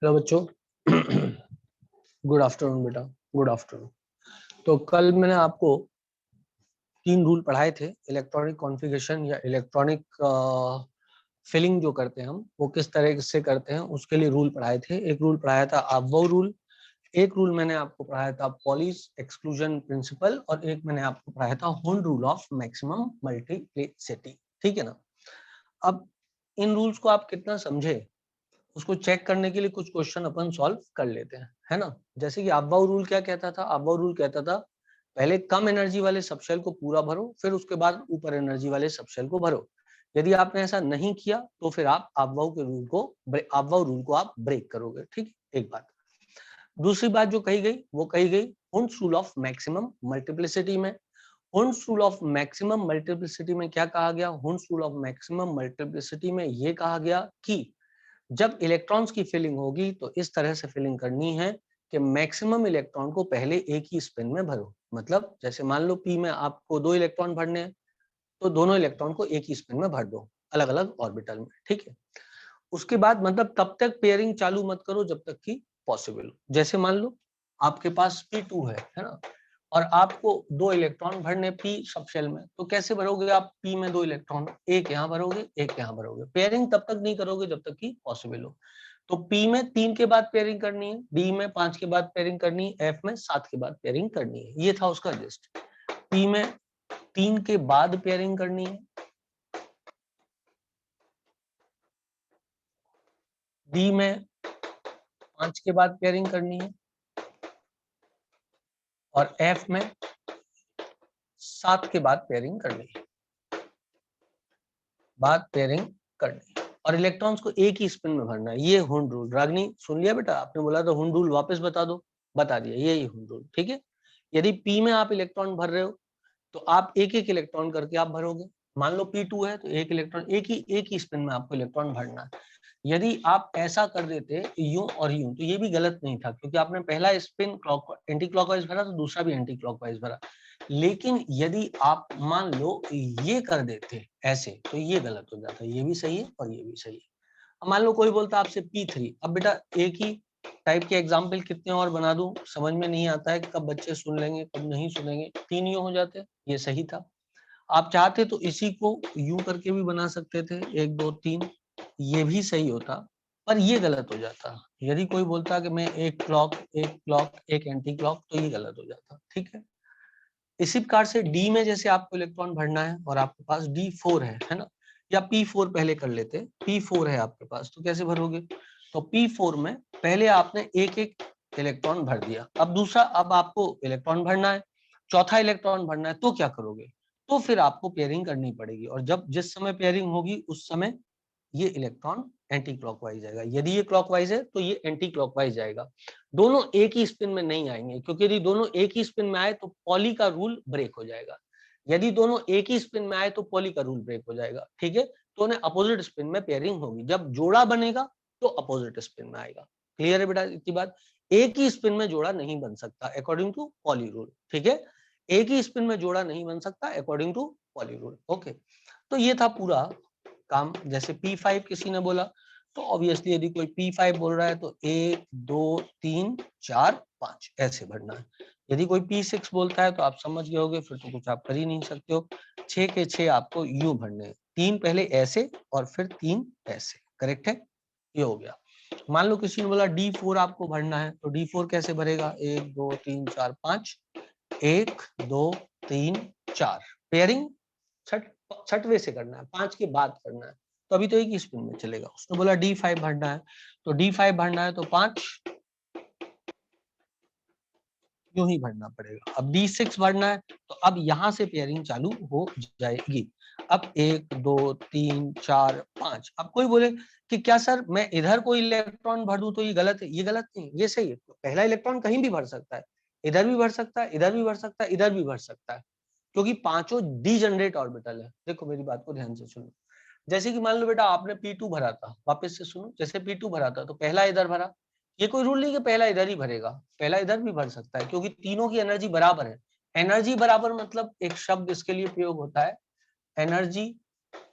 Hello बच्चों। Good afternoon बेटा, good afternoon. तो कल मैंने आपको 3 रूल पढ़ाए थे। इलेक्ट्रॉनिक कॉन्फ़िगरेशन या इलेक्ट्रॉनिक फिलिंग जो करते हैं हम, वो किस तरह से करते हैं उसके लिए रूल पढ़ाए थे। एक रूल पढ़ाया था अबव रूल, एक रूल मैंने आपको पढ़ाया था पॉलिश एक्सक्लूजन प्रिंसिपल, और एक मैंने आपको पढ़ाया था होन रूल ऑफ मैक्सिमम मल्टीप्लिसिटी। ठीक है ना। अब इन रूल्स को आप कितना समझे उसको चेक करने के लिए कुछ क्वेश्चन अपन सॉल्व कर लेते हैं, है ना। जैसे कि अबव रूल क्या कहता था? अबव रूल कहता था पहले कम एनर्जी वाले सबशेल को पूरा भरो, फिर उसके बाद ऊपर एनर्जी वाले सबशेल को भरो। यदि आपने ऐसा नहीं किया तो फिर आप अबव रूल को आप ब्रेक करोगे। ठीक, एक बात। दूसरी बात जो कही गई वो कही गई Hund's rule of maximum multiplicity में। Hund's rule of maximum multiplicity में क्या कहा गया? Hund's rule of maximum multiplicity में ये कहा गया कि जब इलेक्ट्रॉन्स की फिलिंग होगी तो इस तरह से फिलिंग करनी है कि मैक्सिमम इलेक्ट्रॉन को पहले एक ही स्पिन में भरो। मतलब जैसे मान लो पी में आपको 2 इलेक्ट्रॉन भरने हैं, तो दोनों इलेक्ट्रॉन को एक ही स्पिन में भर दो, अलग अलग ऑर्बिटल में। ठीक है। उसके बाद मतलब तब तक पेयरिंग चालू मत करो जब तक कि पॉसिबल हो। जैसे मान लो आपके पास P2 है ना, और आपको 2 इलेक्ट्रॉन भरने P सब शेल में, तो कैसे भरोगे आप? P में 2 इलेक्ट्रॉन, एक यहाँ भरोगे एक यहाँ भरोगे। पेयरिंग तब तक नहीं करोगे जब तक कि पॉसिबल हो। तो P में 3 के बाद पेयरिंग करनी है, D में 5 के बाद पेयरिंग करनी है, F में 7 के बाद पेयरिंग करनी है। ये था उसका लिस्ट। P में 3 के बाद पेयरिंग करनी है, D में 5 के बाद पेयरिंग करनी है, और F में 7 के बाद पेयरिंग करनी है। और इलेक्ट्रॉन्स को एक ही स्पिन में भरना है। ये हुन रूल। रागनी सुन लिया बेटा? आपने बोला था हुन रूल वापस बता दो, बता दिया। यही हुन रूल। ठीक है। यदि P में आप इलेक्ट्रॉन भर रहे हो तो आप एक एक इलेक्ट्रॉन करके आप भरोगे। मान लो P2 है तो एक इलेक्ट्रॉन एक ही स्पिन में आपको इलेक्ट्रॉन भरना है। यदि आप ऐसा कर देते यूं और यूं तो ये भी गलत नहीं था, क्योंकि आपने पहला स्पिन एंटी क्लॉकवाइज भरा तो दूसरा भी एंटी क्लॉकवाइज भरा। लेकिन यदि आप मान लो ये कर देते ऐसे तो ये गलत हो जाता। ये भी सही है और ये भी सही है। अब मान लो कोई बोलता है आपसे P3। अब बेटा एक ही टाइप के एग्जाम्पल कितने और बना दूं, समझ में नहीं आता है कब बच्चे सुन लेंगे कब नहीं सुनेंगे। 3 ही हो जाते, ये सही था। आप चाहते तो इसी को यूं करके भी बना सकते थे, 1 2 3, ये भी सही होता, पर ये गलत हो जाता। यदि कोई बोलता कि मैं एक क्लॉक एक एंटी क्लॉक, तो ये गलत हो जाता। ठीक है। इसी प्रकार से डी में जैसे आपको इलेक्ट्रॉन भरना है और आपके पास D4 है ना, या P4 पहले कर लेते हैं। P4 है आपके पास तो कैसे भरोगे? तो P4 में पहले आपने एक एक इलेक्ट्रॉन भर दिया। अब दूसरा, अब आपको इलेक्ट्रॉन भरना है, चौथा इलेक्ट्रॉन भरना है, तो क्या करोगे? तो फिर आपको पेयरिंग करनी पड़ेगी, और जब जिस समय पेयरिंग होगी उस समय ये इलेक्ट्रॉन एंटी क्लॉकवाइज जाएगा। यदि ये क्लॉकवाइज है तो ये एंटी क्लॉकवाइज जाएगा। दोनों एक ही स्पिन में नहीं आएंगे, क्योंकि यदि दोनों एक ही स्पिन में आए तो पॉली का रूल ब्रेक हो जाएगा। यदि दोनों एक ही स्पिन में आए तो पॉली का रूल ब्रेक हो जाएगा। ठीक है। तो उन्हें अपोजिट स्पिन में पेयरिंग होगी। जब जोड़ा बनेगा तो अपोजिट स्पिन में आएगा। क्लियर है बेटा इतनी बात? एक ही स्पिन में जोड़ा नहीं बन सकता अकॉर्डिंग टू पॉली रूल। ठीक है। एक ही स्पिन में जोड़ा नहीं बन सकता according to Pauli rule. Okay. तो ये था पूरा काम। जैसे P5 किसी ने बोला तो ऑब्वियसली यदि कोई P5 बोल रहा है तो 1 2 3 4 5 ऐसे भरना है। यदि कोई P6 बोलता है तो आप समझ गए होगे, फिर तो कुछ आप कर ही नहीं सकते हो। 6 के 6 आपको यूं भरने हैं, 3 पहले ऐसे और फिर 3 ऐसे। करेक्ट है? ये हो गया। मान लो किसी ने बोला D4 आपको भरना है, तो D4 कैसे भरेगा? 1 2 3 4 5, 1 2 3 4। पेयरिंग छठवे से करना है, 5 के बाद करना है, तो अभी तो एक ही स्पिन में चलेगा। उसने बोला D5 भरना है, तो D5 भरना है तो 5 यूं ही भरना पड़ेगा। अब D6 भरना है तो अब यहाँ से पेयरिंग चालू हो जाएगी। अब 1 2 3 4 5। अब कोई बोले कि क्या सर मैं इधर कोई इलेक्ट्रॉन भर दूं तो ये गलत है? ये गलत नहीं, ये सही है। पहला इलेक्ट्रॉन कहीं भी भर सकता है, इधर भी भर सकता है, इधर भी भर सकता है, इधर भी भर सकता है, क्योंकि पांचों डीजनरेट ऑर्बिटल है। देखो मेरी बात को ध्यान से सुनो। जैसे कि मान लो बेटा आपने P2 भरा था, वापस से सुनो, जैसे P2 भरा था तो पहला इधर भरा। ये कोई रूल नहीं कि पहला इधर ही भरेगा, पहला इधर भी भर सकता है, क्योंकि तीनों की एनर्जी बराबर है। एनर्जी बराबर मतलब एक शब्द इसके लिए प्रयोग होता है, energy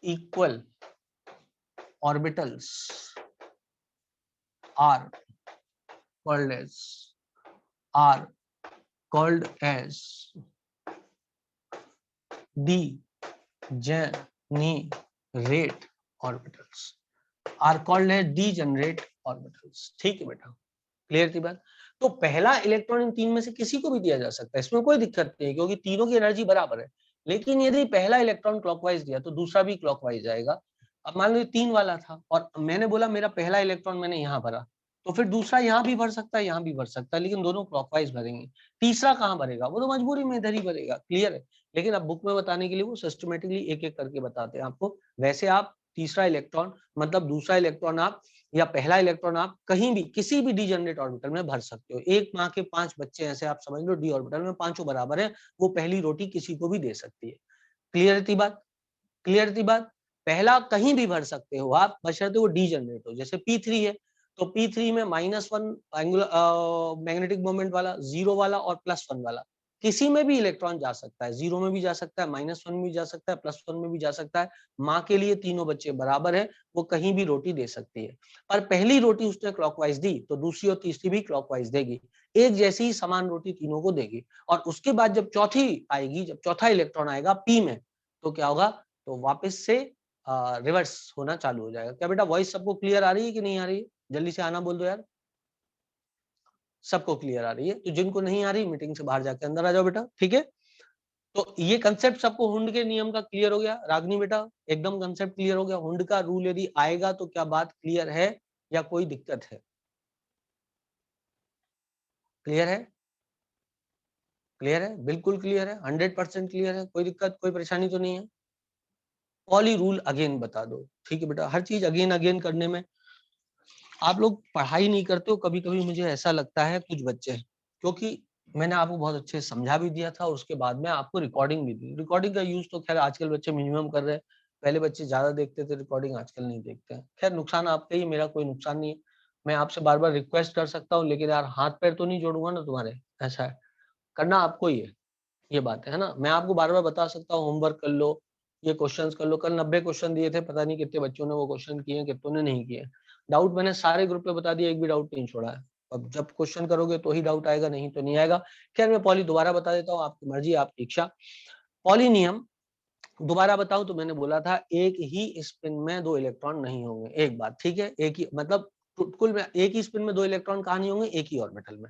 equal orbitals are called as degenerate orbitals, are called as degenerate orbitals। ठीक है बेटा, क्लियर थी बात। तो पहला इलेक्ट्रॉन इन तीन में से किसी को भी दिया जा सकता है, इसमें कोई दिक्कत नहीं है क्योंकि तीनों की एनर्जी बराबर है। लेकिन यदि पहला इलेक्ट्रॉन क्लॉकवाइज दिया तो दूसरा भी क्लॉकवाइज जाएगा। अब मान लो 3 वाला था और मैंने बोला मेरा पहला इलेक्ट्रॉन मैंने यहाँ भरा, तो फिर दूसरा यहाँ भी भर सकता है, यहाँ भी भर सकता है, लेकिन दोनों क्लॉकवाइज भरेंगे। तीसरा कहाँ भरेगा, वो तो मजबूरी में इधर ही भरेगा। क्लियर है। लेकिन अब बुक में बताने के लिए वो सिस्टमेटिकली एक एक करके बताते हैं आपको। वैसे आप तीसरा इलेक्ट्रॉन मतलब दूसरा इलेक्ट्रॉन आप या पहला इलेक्ट्रॉन आप कहीं भी किसी भी डीजेनरेट ऑर्बिटल में भर सकते हो। एक माँ के 5 बच्चे ऐसे आप समझ लो डी ऑर्बिटल में, पांचों बराबर है, वो पहली रोटी किसी को भी दे सकती है। क्लियर थी बात, क्लियर थी बात। पहला कहीं भी भर सकते हो आप, बशर्ते वो डीजेनरेट हो। जैसे P3 है तो P3 में -1 एंगुलर मैग्नेटिक मोमेंट वाला, 0 वाला और +1 वाला, किसी में भी इलेक्ट्रॉन जा सकता है। 0 में भी जा सकता है, -1 में भी जा सकता है, +1 में भी जा सकता है। माँ के लिए तीनों बच्चे बराबर है, वो कहीं भी रोटी दे सकती है। पर पहली रोटी उसने क्लॉकवाइज दी तो दूसरी और तीसरी भी क्लॉकवाइज देगी, एक जैसी ही समान रोटी तीनों को देगी। और उसके बाद जब चौथी आएगी, जब चौथा इलेक्ट्रॉन आएगा P में, तो क्या होगा, तो वापस से रिवर्स होना चालू हो जाएगा। क्या बेटा वॉइस सबको क्लियर आ रही है कि नहीं आ रही है? जल्दी से आना बोल दो यार। सबको क्लियर आ रही है? तो जिनको नहीं आ रही मीटिंग से बाहर जाके अंदर आ जाओ बेटा। ठीक है, तो ये कंसेप्ट सबको हुंड के नियम का क्लियर हो गया। रागनी बेटा एकदम कंसेप्ट क्लियर हो गया। हुंड का रूल यदि आएगा तो क्या बात क्लियर है या कोई दिक्कत है? क्लियर है, क्लियर है, बिल्कुल क्लियर है, 100% क्लियर है, कोई दिक्कत कोई परेशानी तो नहीं है। पॉली रूल अगेन बता दो। ठीक है बेटा, हर चीज अगेन अगेन करने में आप लोग पढ़ाई नहीं करते हो। कभी कभी मुझे ऐसा लगता है कुछ बच्चे, क्योंकि मैंने आपको बहुत अच्छे समझा भी दिया था और उसके बाद में आपको रिकॉर्डिंग भी दी। रिकॉर्डिंग का यूज तो खैर आजकल बच्चे मिनिमम कर रहे हैं, पहले बच्चे ज्यादा देखते थे रिकॉर्डिंग, आजकल नहीं देखते हैं। खैर नुकसान आपका ही, मेरा कोई नुकसान नहीं है। मैं आपसे बार बार रिक्वेस्ट कर सकता हूँ, लेकिन यार हाथ पैर तो नहीं जोड़ूंगा ना तुम्हारे, ऐसा है, करना आपको ही है। ये बात है ना। मैं आपको बार बार बता सकता हूँ होमवर्क कर लो, ये क्वेश्चंस कर लो। कल 90 क्वेश्चन दिए थे, पता नहीं कितने बच्चों ने वो क्वेश्चन किए, कितनों ने नहीं किए। डाउट मैंने सारे ग्रुप पे बता दिया, एक भी डाउट नहीं छोड़ा है। अब जब क्वेश्चन करोगे तो ही डाउट आएगा, नहीं तो नहीं आएगा। खैर मैं पॉली दोबारा बता देता हूँ, आपकी मर्जी आपकी इच्छा। पॉली नियम दोबारा बताऊं तो मैंने बोला था एक ही स्पिन में 2 इलेक्ट्रॉन नहीं होंगे। एक बात ठीक है, एक ही मतलब कुल में एक ही स्पिन में 2 इलेक्ट्रॉन कहाँ नहीं होंगे, एक ही ऑर्बिटल में।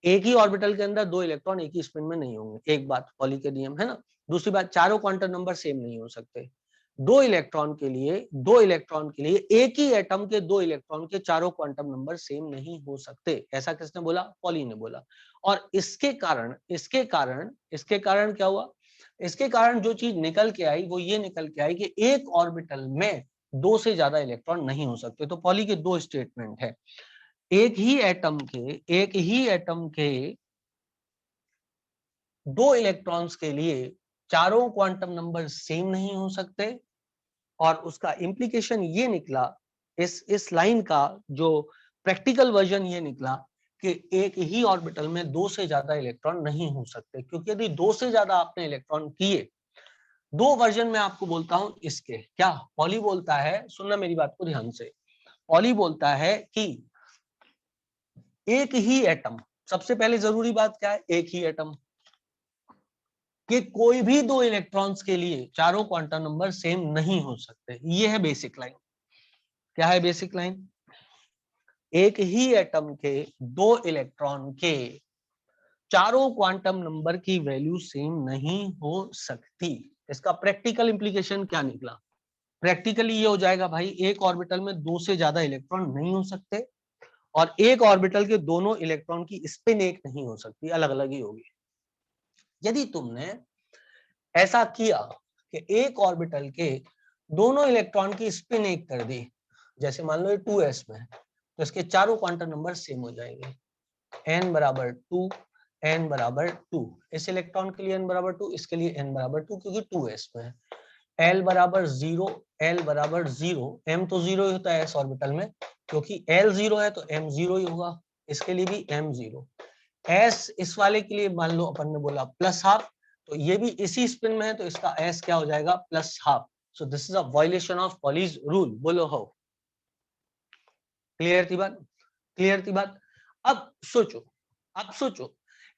एक ही ऑर्बिटल के अंदर 2 इलेक्ट्रॉन एक ही स्पिन में नहीं होंगे। एक बात पॉली के नियम है ना। दूसरी बात, चारों क्वांटम नंबर सेम नहीं हो सकते। 2 इलेक्ट्रॉन के लिए एक ही एटम के 2 इलेक्ट्रॉन के चारों क्वांटम नंबर सेम नहीं हो सकते। ऐसा किसने बोला? पॉली ने बोला। और इसके कारण क्या हुआ, इसके कारण जो चीज निकल के आई वो ये निकल के आई कि एक ऑर्बिटल में 2 से ज्यादा इलेक्ट्रॉन नहीं हो सकते। तो पॉली के 2 स्टेटमेंट है। एक ही एटम के 2 इलेक्ट्रॉन्स के लिए चारों क्वांटम नंबर सेम नहीं हो सकते। और उसका इम्प्लीकेशन ये निकला, इस लाइन का जो प्रैक्टिकल वर्जन ये निकला कि एक ही ऑर्बिटल में 2 से ज्यादा इलेक्ट्रॉन नहीं हो सकते। क्योंकि यदि 2 से ज्यादा आपने इलेक्ट्रॉन किए, 2 वर्जन में आपको बोलता हूं इसके, क्या पॉली बोलता है, सुनना मेरी बात को ध्यान से। पॉली बोलता है कि एक ही एटम, सबसे पहले जरूरी बात क्या है, एक ही एटम कि कोई भी 2 इलेक्ट्रॉन्स के लिए चारों क्वांटम नंबर सेम नहीं हो सकते। ये है बेसिक लाइन। क्या है बेसिक लाइन? एक ही एटम के 2 इलेक्ट्रॉन के चारों क्वांटम नंबर की वैल्यू सेम नहीं हो सकती। इसका प्रैक्टिकल इंप्लीकेशन क्या निकला? प्रैक्टिकली ये हो जाएगा भाई, एक ऑर्बिटल में 2 से ज्यादा इलेक्ट्रॉन नहीं हो सकते और एक ऑर्बिटल के दोनों इलेक्ट्रॉन की स्पिन एक नहीं हो सकती, अलग अलग ही होगी। यदि तुमने ऐसा किया कि एक ऑर्बिटल के दोनों इलेक्ट्रॉन की स्पिन एक कर दी, जैसे मान लो ये 2s में, तो इसके चारों क्वांटम नंबर सेम हो जाएंगे। n बराबर 2, n बराबर 2, इस इलेक्ट्रॉन के लिए n बराबर 2, इसके लिए n बराबर 2, क्योंकि 2s में है। l बराबर 0, l बराबर 0, m तो 0 ही होता है s ऑर्बिटल में, क्योंकि l 0 है तो m 0 ही होगा। इसके लिए भी m 0। s इस वाले के लिए मान लो अपन ने बोला +½ तो ये भी इसी स्पिन में है तो इसका s क्या हो जाएगा, +½ so this is a violation of Pauli's rule. बोलो हो, क्लियर थी बात, क्लियर थी बात। अब सोचो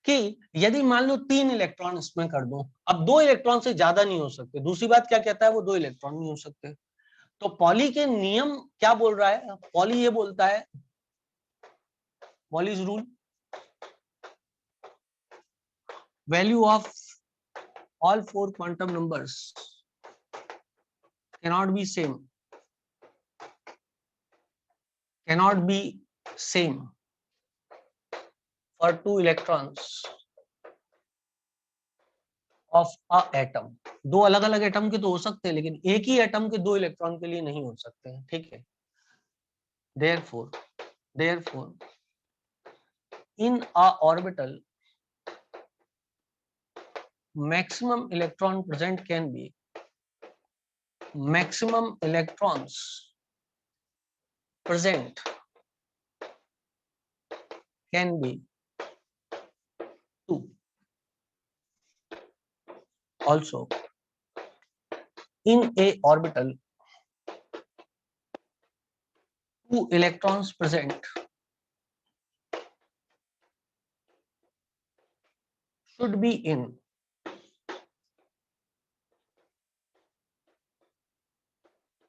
कि यदि मान लो 3 इलेक्ट्रॉन इसमें कर दो, अब 2 इलेक्ट्रॉन से ज्यादा नहीं हो सकते। दूसरी बात क्या कहता है, वो 2 इलेक्ट्रॉन नहीं हो सकते। तो पॉली के नियम क्या बोल रहा है, पॉली ये बोलता है, Pauli's rule, value of all 4 quantum numbers cannot be same for 2 electrons of a atom। 2 अलग अलग एटम के तो हो सकते हैं, लेकिन एक ही एटम के 2 इलेक्ट्रॉन के लिए नहीं हो सकते हैं, ठीक है। therefore in a orbital maximum electrons present can be 2. Also in a orbital 2 electrons present should be in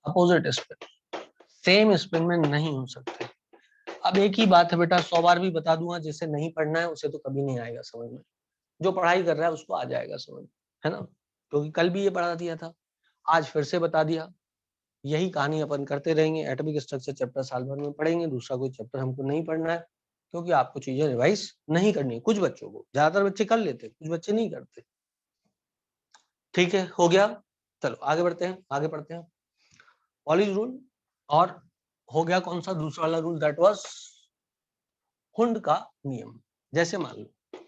opposite spin, same spin में नहीं हो सकते। अब एक ही बात है बेटा, 100 बार भी बता दूंगा, जिसे नहीं पढ़ना है उसे तो कभी नहीं आएगा समझ में, जो पढ़ाई कर रहा है उसको आ जाएगा समझ, है ना। क्योंकि कल भी ये पढ़ा दिया था, आज फिर से बता दिया। यही कहानी अपन करते रहेंगे। एटॉमिक स्ट्रक्चर चैप्टर साल भर में पढ़ेंगे, दूसरा कोई चैप्टर हमको नहीं पढ़ना है, क्योंकि आपको चीजें रिवाइज नहीं करनी। कुछ बच्चों को, ज्यादातर बच्चे कर लेते, कुछ बच्चे नहीं करते, ठीक है। हो गया, चलो आगे बढ़ते हैं, आगे पढ़ते हैं। पॉलीज रूल, और हो गया कौन सा दूसरा वाला रूल, दैट वाज हुंड का नियम। जैसे मान लो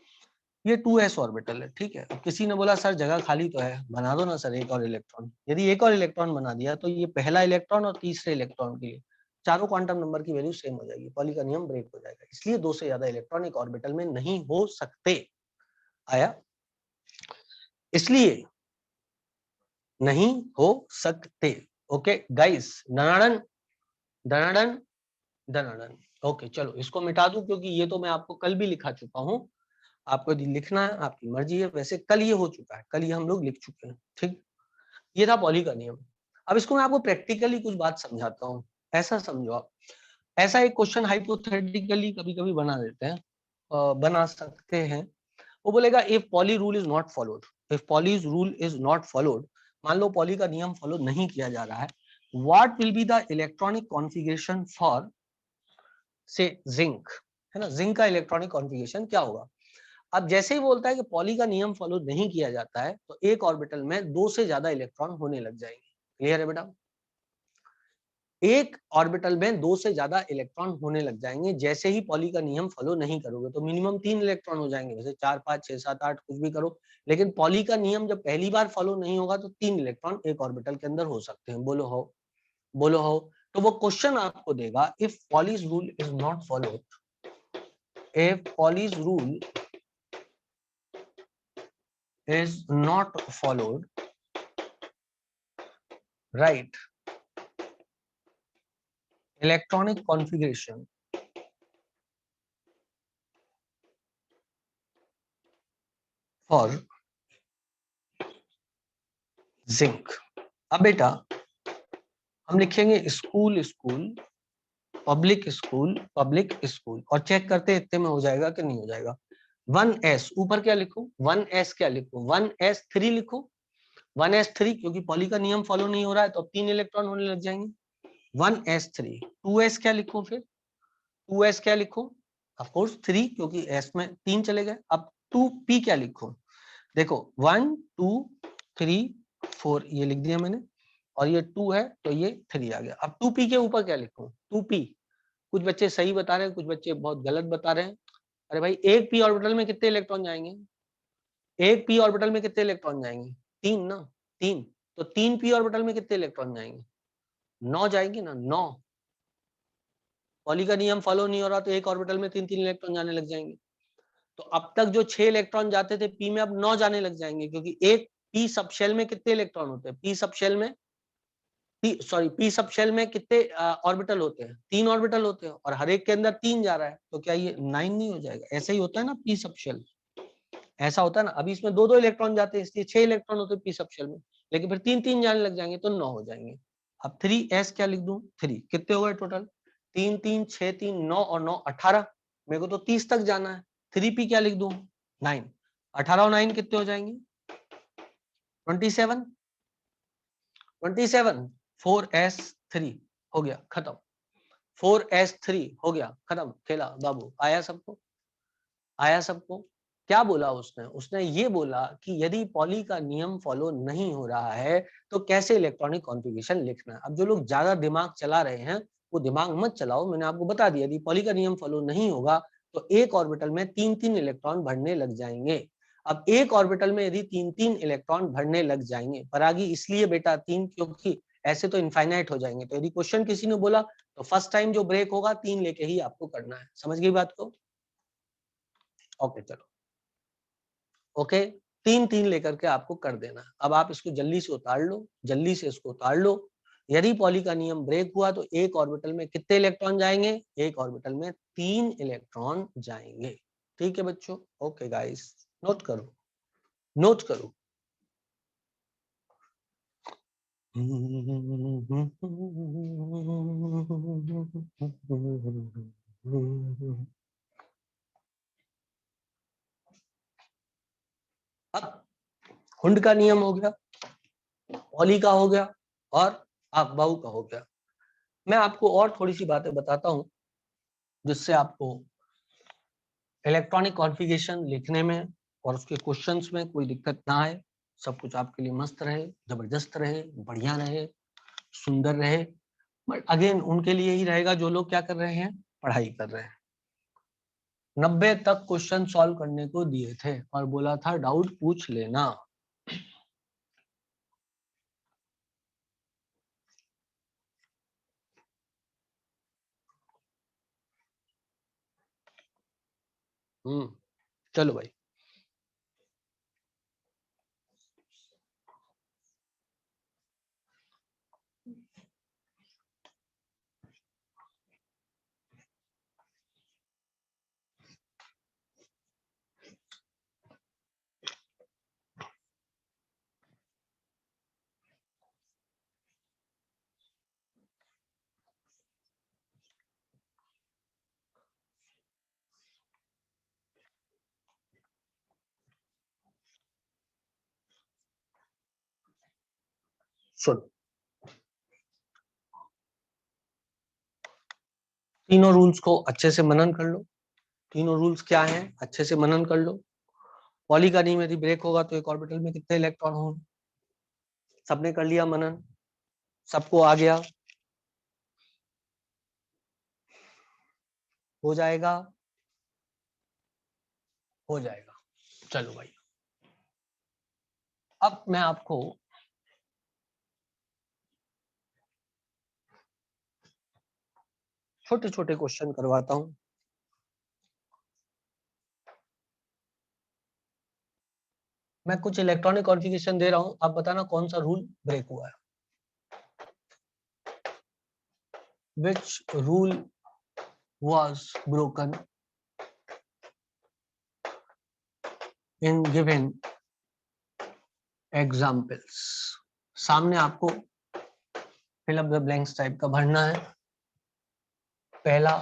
ये 2s ऑर्बिटल है, ठीक है। अब किसी ने बोला सर जगह खाली तो है, बना दो ना सर एक और इलेक्ट्रॉन। यदि एक और इलेक्ट्रॉन बना दिया तो ये पहला इलेक्ट्रॉन और तीसरे इलेक्ट्रॉन के लिए चारों क्वांटम नंबर की वैल्यू सेम हो जाएगी, पॉली का नियम ब्रेक हो जाएगा। इसलिए 2 से ज्यादा इलेक्ट्रॉन एक ऑर्बिटल में नहीं हो सकते। आया, इसलिए नहीं हो सकते। ओके गाइस, दनादन दनादन दनादन। ओके चलो इसको मिटा दूं, क्योंकि ये तो मैं आपको कल भी लिखा चुका हूँ। आपको यदि लिखना है आपकी मर्जी है, वैसे कल ये हो चुका है, कल ये हम लोग लिख चुके हैं, ठीक। ये था पॉली का नियम। अब इसको मैं आपको प्रैक्टिकली कुछ बात समझाता हूँ। ऐसा समझो आप, ऐसा एक क्वेश्चन हाइपोथेटिकली कभी कभी बना देते हैं, बना सकते हैं। वो बोलेगा if poly rule is not followed, if Pauli's rule is not followed, मान लो पॉली का नियम फॉलो नहीं किया जा रहा है, what will be the electronic configuration for से जिंक, है ना। जिंक का इलेक्ट्रॉनिक कॉन्फ़िगरेशन क्या होगा। अब जैसे ही बोलता है कि पॉली का नियम फॉलो नहीं किया जाता है, तो एक ऑर्बिटल में 2 से ज्यादा इलेक्ट्रॉन होने लग जाएंगे। क्लियर है बेटा, एक ऑर्बिटल में 2 से ज्यादा इलेक्ट्रॉन होने लग जाएंगे जैसे ही पॉली का नियम फॉलो नहीं करोगे। तो मिनिमम 3 इलेक्ट्रॉन हो जाएंगे, वैसे 4 5 6 7 8 कुछ भी करो, लेकिन पॉली का नियम जब पहली बार फॉलो नहीं होगा तो 3 इलेक्ट्रॉन एक ऑर्बिटल के अंदर हो सकते हैं। बोलो हो, बोलो हो। तो वो क्वेश्चन आपको देगा if Pauli's rule is not followed, if Pauli's rule is not followed, right, electronic configuration for zinc। अब बेटा हम लिखेंगे school school, public school public school, और चेक करते इतने में हो जाएगा कि नहीं हो जाएगा। 1s ऊपर क्या लिखूं, 1s क्या लिखूं, 1s3 लिखूं, 1s3, क्योंकि पॉली का नियम फॉलो नहीं हो रहा है तो 3 इलेक्ट्रॉन होने लग जाएंगे। 1s3, 2s क्या लिखूं, फिर 2s क्या लिखूं, ऑफ कोर्स 3, क्योंकि s में 3 चले गए। अब 2p क्या लिखूं, देखो 1 2 3 4 ये लिख दिया मैंने, और ये 2 है तो ये 3 आ गया। अब 2p के ऊपर क्या लिखूं, 2p, कुछ बच्चे सही बता रहे हैं, कुछ बच्चे बहुत गलत बता रहे हैं। अरे भाई एक p ऑर्बिटल में कितने इलेक्ट्रॉन जाएंगे, एक p ऑर्बिटल में कितने इलेक्ट्रॉन जाएंगे, 3 ना, 3। तो 3 p ऑर्बिटल में कितने इलेक्ट्रॉन जाएंगे, 9 जाएंगे ना, 9। पॉली का नियम फॉलो नहीं हो रहा तो एक ऑर्बिटल में 3 3 इलेक्ट्रॉन जाने लग जाएंगे। तो अब तक जो 6 इलेक्ट्रॉन जाते थे p में, अब 9 जाने लग जाएंगे, क्योंकि एक p सब शेल में कितने इलेक्ट्रॉन होते हैं, p सब शेल में सॉरी पी सब शेल में कितने ऑर्बिटल होते हैं? 3 ऑर्बिटल होते हैं और हर एक के अंदर 3 जा रहा है, तो क्या ये 9 नहीं हो जाएगा? ऐसा ही होता है ना पी सब शेल, ऐसा होता है ना। अभी इसमें 2-2 इलेक्ट्रॉन जाते हैं, इसलिए 6 इलेक्ट्रॉन होते हैं पी सब शेल में, लेकिन फिर 3-3 जाने लग जाएंगे तो 9 हो जाएंगे। अब 3s क्या लिख दूं? 3 कितने हो गए टोटल? 3 3 6 3 9 और 9 18, मेरे को तो 30 तक जाना है। 3p क्या लिख दूं? 9। 18 और 9 कितने हो जाएंगे? 27। 27 4s3 हो गया खत्म। 4s3 हो गया खत्म, खेला बाबू। आया सबको? आया सबको? क्या बोला उसने? उसने ये बोला कि यदि पॉली का नियम फॉलो नहीं हो रहा है तो कैसे इलेक्ट्रॉनिक कॉन्फ़िगरेशन लिखना है। अब जो लोग ज्यादा दिमाग चला रहे हैं वो दिमाग मत चलाओ, मैंने आपको बता दिया यदि पॉली का नियम फॉलो नहीं होगा तो एक ऑर्बिटल में 3-3 इलेक्ट्रॉन भरने लग जाएंगे। अब एक ऑर्बिटल में यदि 3-3 इलेक्ट्रॉन भरने लग जाएंगे, परागी इसलिए बेटा 3 क्योंकि ऐसे तो इनफाइनाइट हो जाएंगे, तो यदि क्वेश्चन किसी ने बोला तो फर्स्ट टाइम जो ब्रेक होगा 3 लेके ही आपको करना है। समझ गई बात को? ओके चलो, ओके 3-3 लेकर के आपको कर देना। अब आप इसको जल्दी से उतार लो, जल्दी से इसको उतार लो। यदि पॉली का नियम ब्रेक हुआ तो एक ऑर्बिटल में कितने इलेक्ट्रॉन जाएंगे? एक ऑर्बिटल में 3 इलेक्ट्रॉन जाएंगे। ठीक है बच्चों? ओके गाइस, नोट करो, नोट करो। अब हुंड का नियम हो गया, पॉली का हो गया और आकबाऊ का हो गया। मैं आपको और थोड़ी सी बातें बताता हूं जिससे आपको इलेक्ट्रॉनिक कॉन्फ़िगरेशन लिखने में और उसके क्वेश्चंस में कोई दिक्कत ना आए, सब कुछ आपके लिए मस्त रहे, जबरदस्त रहे, बढ़िया रहे, सुंदर रहे। बट अगेन उनके लिए ही रहेगा जो लोग क्या कर रहे हैं? पढ़ाई कर रहे हैं। 90 तक क्वेश्चन सॉल्व करने को दिए थे और बोला था डाउट पूछ लेना। चलो भाई, सुन, तीनों रूल्स को अच्छे से मनन कर लो। तीनों रूल्स क्या हैं अच्छे से मनन कर लो। पॉली का नियम यदि ब्रेक होगा तो एक ऑर्बिटल में कितने इलेक्ट्रॉन होंगे? सबने कर लिया मनन? सबको आ गया? हो जाएगा? हो जाएगा। चलो भाई, अब मैं आपको छोटे छोटे क्वेश्चन करवाता हूं। मैं कुछ इलेक्ट्रॉनिक कॉन्फ़िगरेशन दे रहा हूं, आप बताना कौन सा रूल ब्रेक हुआ है। Which rule was broken in given examples? सामने आपको fill up the blanks type का भरना है। पहला,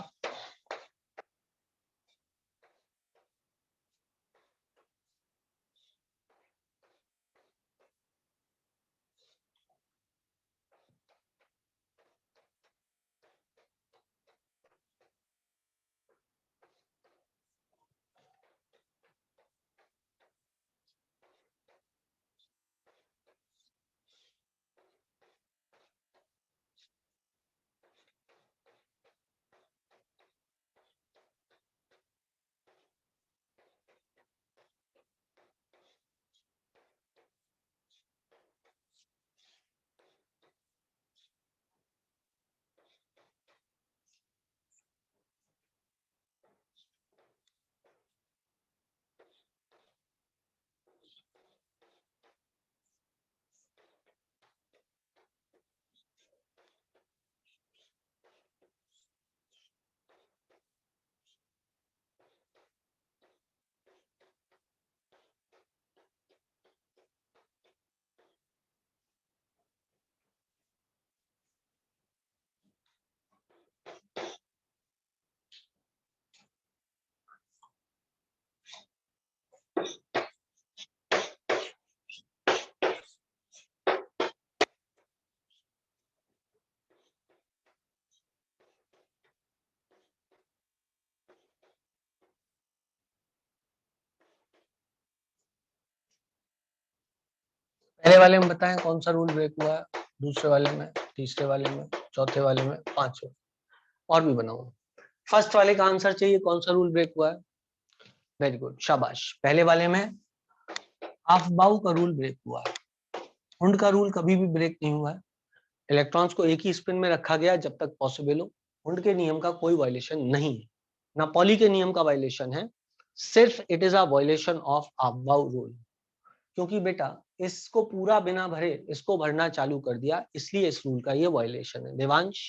पहले वाले में बताएं कौन सा रूल ब्रेक हुआ है, दूसरे वाले में, तीसरे वाले में, चौथे वाले में, पांचवे और भी बनाऊंगा। फर्स्ट वाले का आंसर चाहिए, कौन सा रूल ब्रेक हुआ है? वेरी गुड, शाबाश। पहले वाले में अफबाउ का रूल ब्रेक हुआ है। हुंड का रूल कभी भी ब्रेक नहीं हुआ है। इलेक्ट्रॉन्स को एक ही स्पिन में रखा गया जब तक पॉसिबल हो। हुंड के नियम का कोई वायलेशन नहीं है, ना पॉली के नियम का वायलेशन है, सिर्फ it is a violation of Aufbau rule. क्योंकि बेटा इसको पूरा बिना भरे इसको भरना चालू कर दिया, इसलिए इस रूल का ये वायलेशन है। देवांश,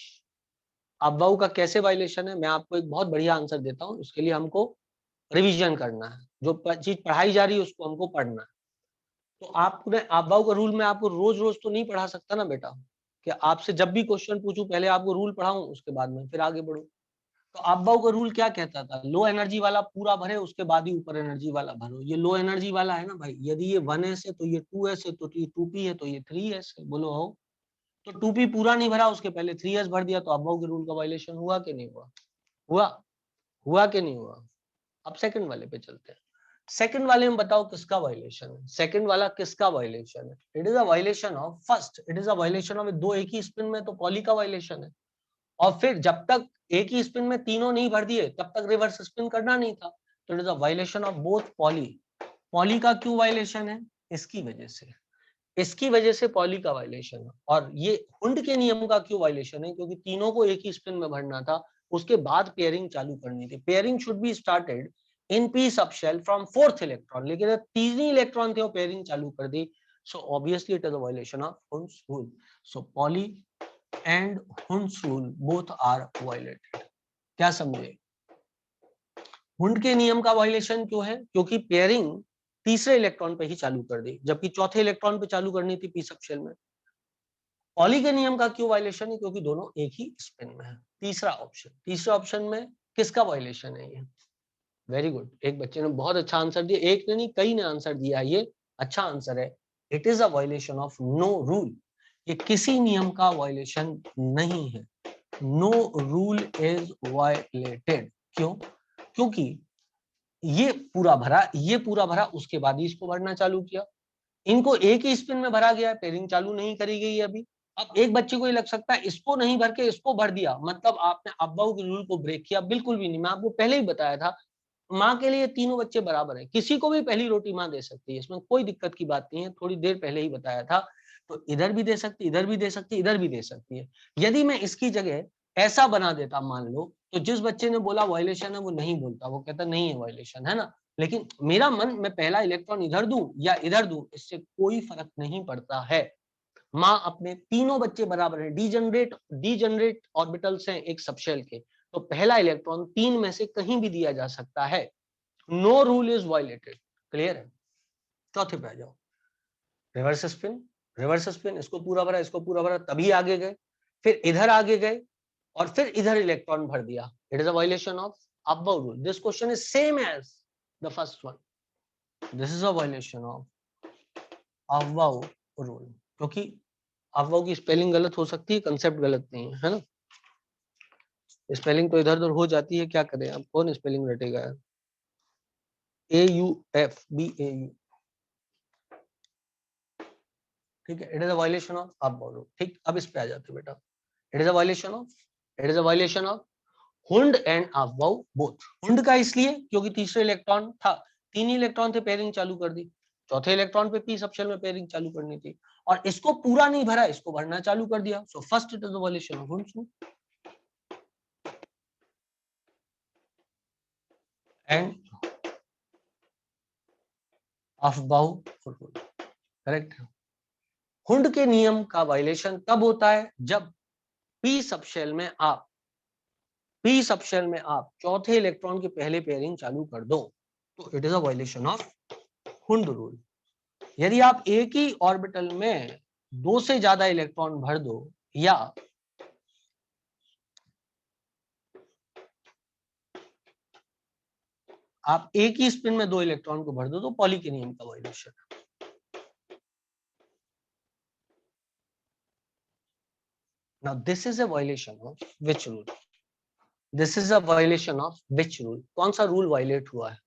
अफबाउ का कैसे वायलेशन है? मैं आपको एक बहुत बढ़िया आंसर देता हूँ, उसके लिए हमको रिवीजन करना है। जो चीज पढ़ाई जा रही है उसको हमको पढ़ना है। तो आपने अफबाउ का रूल में आपको रोज रोज तो नहीं पढ़ा सकता ना बेटा, कि आपसे जब भी क्वेश्चन पूछूं पहले आपको रूल पढ़ाऊं उसके बाद में फिर आगे बढ़ूं। तो अफबाउ का रूल क्या कहता था? लो एनर्जी वाला पूरा भरे उसके बाद ही ऊपर एनर्जी वाला भरो। ये लो एनर्जी वाला है ना भाई, यदि ये 1s है तो ये 2s है, तो ये 2p है तो ये 3s है। बोलो हो। तो 2p पूरा नहीं भरा उसके पहले 3s भर दिया, तो अफबाउ के रूल का वायलेशन हुआ कि नहीं हुआ? हुआ। हुआ कि नहीं हुआ? अब सेकंड वाले पे चलते हैं। सेकंड वाले में बताओ किसका वायलेशन है? सेकंड वाला किसका वायलेशन है? It is a violation of first, it is a violation of दो एक ही स्पिन में, तो पॉली का वायलेशन है। और फिर जब तक एक ही स्पिन में तीनों नहीं भर दिए तब तक रिवर्स स्पिन करना नहीं था, तो it is a violation of both poly. Poly का क्यों वायलेशन है? इसकी वजह से, इसकी वजह से पॉली का वायलेशन है। और ये हुंड के नियम का क्यों वायलेशन है? क्योंकि तीनों को एक ही स्पिन में भरना था, उसके बाद पेयरिंग चालू करनी थी। Pairing should be started in P subshell from fourth electron, लेकिन तीन ही इलेक्ट्रॉन थे और पेयरिंग चालू कर दी। So obviously it is a violation of Hund's rule. So Pauli and Hund's rule both are violated. क्या समझे? हुंड के नियम का वायलेशन क्यों है? क्योंकि पेयरिंग तीसरे इलेक्ट्रॉन पे ही चालू कर दी, जबकि चौथे इलेक्ट्रॉन पे चालू करनी थी पी सबशेल में। पॉली के नियम का क्यों वायलेशन है? क्योंकि दोनों एक ही स्पिन में है। तीसरा ऑप्शन, तीसरे ऑप्शन में किसका वायलेशन है ये? वेरी गुड, एक बच्चे ने बहुत अच्छा आंसर दिया, एक ने नहीं कई ने आंसर दिया, ये अच्छा आंसर है। It is a violation of no rule. ये किसी नियम का वायलेशन नहीं है। No rule is violated. क्यों? क्योंकि ये पूरा भरा, ये पूरा भरा, उसके बाद ही इसको भरना चालू किया। इनको एक ही स्पिन में भरा गया है, पेयरिंग चालू नहीं करी गई है अभी। अब एक बच्चे को ये लग सकता है इसको नहीं भर के इसको भर दिया मतलब आपने अब्बाऊ के रूल को ब्रेक किया। बिल्कुल भी नहीं, मैं आपको पहले ही बताया था, माँ के लिए तीनों बच्चे बराबर हैं, किसी को भी पहली रोटी माँ दे सकती है, इसमें कोई दिक्कत की बात नहीं है। थोड़ी देर पहले ही बताया था। तो इधर भी दे सकती, इधर भी दे सकती, इधर भी दे सकती है। यदि मैं इसकी जगह ऐसा बना देता मान लो, तो जिस बच्चे ने बोला वायलेशन है वो नहीं बोलता, वो कहता नहीं है वायलेशन, है ना। लेकिन मेरा मन, मैं पहला इलेक्ट्रॉन इधर दूं या इधर दूं, इससे कोई फर्क नहीं पड़ता है। माँ अपने तीनों बच्चे बराबर हैं, डीजनरेट ऑर्बिटल्स हैं एक सबशेल के, तो पहला इलेक्ट्रॉन तीन में से कहीं भी दिया जा सकता है। No rule is violated. Clear है? चौथे पे आ जाओ। रिवर्स स्पिन, रिवर्स स्पिन, इसको पूरा भरा, इसको पूरा भरा, तभी आगे गए, फिर इधर आगे गए और फिर इधर इलेक्ट्रॉन भर दिया। It is a violation of Aufbau rule. This question is same as the first one. This is a violation of Aufbau rule. क्योंकि अब्बाउ की स्पेलिंग गलत हो सकती है, कंसेप्ट गलत नहीं है, है ना। स्पेलिंग तो इधर उधर हो जाती है, क्या करें, अब कौन स्पेलिंग रटेगा? AUFBAU, ठीक है। It is a violation of, आप बोलो ठीक। अब इस पे आ जाते बेटा। It is a violation of, it is a violation of Hund and Aufbau both. Hund का इसलिए क्योंकि तीसरे इलेक्ट्रॉन था, तीन ही इलेक्ट्रॉन थे, पेयरिंग चालू कर दी। चौथे इलेक्ट्रॉन पे पी सबशेल में पेयरिंग चालू करनी थी, और इसको पूरा नहीं भरा, इसको भरना चालू कर दिया। So first it is the violation of Hund and Aufbau, correct. Hund के नियम का वायलेशन तब होता है जब पी सबशेल में आप, पी सबशेल में आप चौथे इलेक्ट्रॉन की पहले पेयरिंग चालू कर दो, तो it is a violation of Hund rule. यदि आप एक ही ऑर्बिटल में दो से ज्यादा इलेक्ट्रॉन भर दो, या आप एक ही स्पिन में दो इलेक्ट्रॉन को भर दो, तो पॉली के नियम का वायलेशन है। Now this is a violation of which rule? This is a violation of which rule? कौन सा रूल वायलेट हुआ है?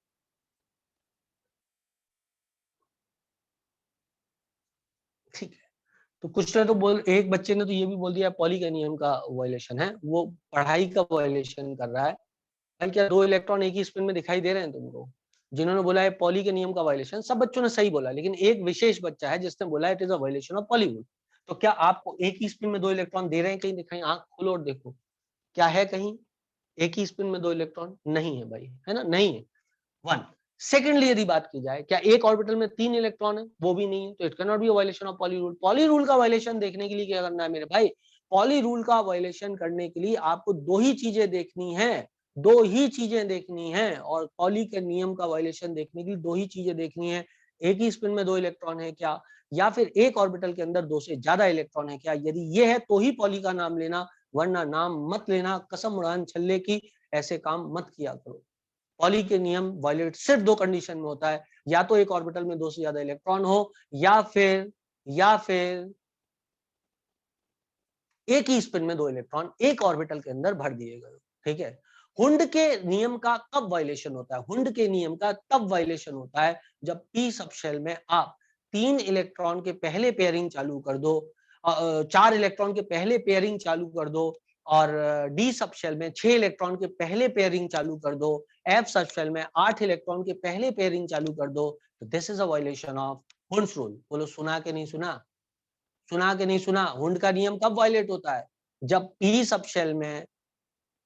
तो कुछ ने तो बोल, एक बच्चे ने तो ये भी बोल दिया पॉली के नियम का वायलेशन है, वो पढ़ाई का वायलेशन कर रहा है। भाई क्या 2 इलेक्ट्रॉन एक ही स्पिन में दिखाई दे रहे हैं तुमको? जिन्होंने बोला है पॉली के नियम का वायलेशन, सब बच्चों ने सही बोला, लेकिन एक विशेष बच्चा है जिसने बोला it is a violation of poly rule. तो क्या आपको एक ही स्पिन में 2 इलेक्ट्रॉन दे रहे हैं? कहीं दिखाई, आंख खोलो और देखो, क्या है कहीं एक ही स्पिन में 2 इलेक्ट्रॉन? नहीं है भाई, है ना, नहीं है। 1 सेकेंडली यदि बात की जाए, क्या एक ऑर्बिटल में 3 इलेक्ट्रॉन है? वो भी नहीं है, तो it can not be a violation of poly rule. Poly rule का वायलेशन देखने के लिए क्या करना है मेरे भाई? पॉली रूल का वायलेशन करने के लिए आपको 2 ही चीजें देखनी है, 2 ही चीजें देखनी है। और पॉली के नियम का वायलेशन देखने के लिए 2 ही चीजें देखनी है, एक ही स्पिन में 2 इलेक्ट्रॉन है क्या, या फिर एक ऑर्बिटल के अंदर 2 से ज्यादा इलेक्ट्रॉन है क्या। यदि ये है तो ही पॉली का नाम लेना, वरना नाम मत लेना, कसम उड़ान छल्ले की, ऐसे काम मत किया करो। पॉली के नियम वायलेट सिर्फ 2 कंडीशन में होता है, या तो एक ऑर्बिटल में 2 से ज्यादा इलेक्ट्रॉन हो, या फिर एक ही स्पिन में 2 इलेक्ट्रॉन एक ऑर्बिटल के अंदर भर दिए गए। ठीक है। हुंड के नियम का कब वायलेशन होता है? हुंड के नियम का तब वायलेशन होता है जब पी सब शेल में आप 3 इलेक्ट्रॉन के पहले पेयरिंग चालू कर दो, 4 इलेक्ट्रॉन के पहले पेयरिंग चालू कर दो, और डी सब शेल में 6 इलेक्ट्रॉन के पहले पेयरिंग चालू कर दो, एफ सब शेल में 8 इलेक्ट्रॉन के पहले पेयरिंग चालू कर दो। तो this is a violation of Hund's rule. बोलो सुना के नहीं सुना? सुना के नहीं सुना? हुंड का नियम कब वायलेट होता है? जब पी सब शेल में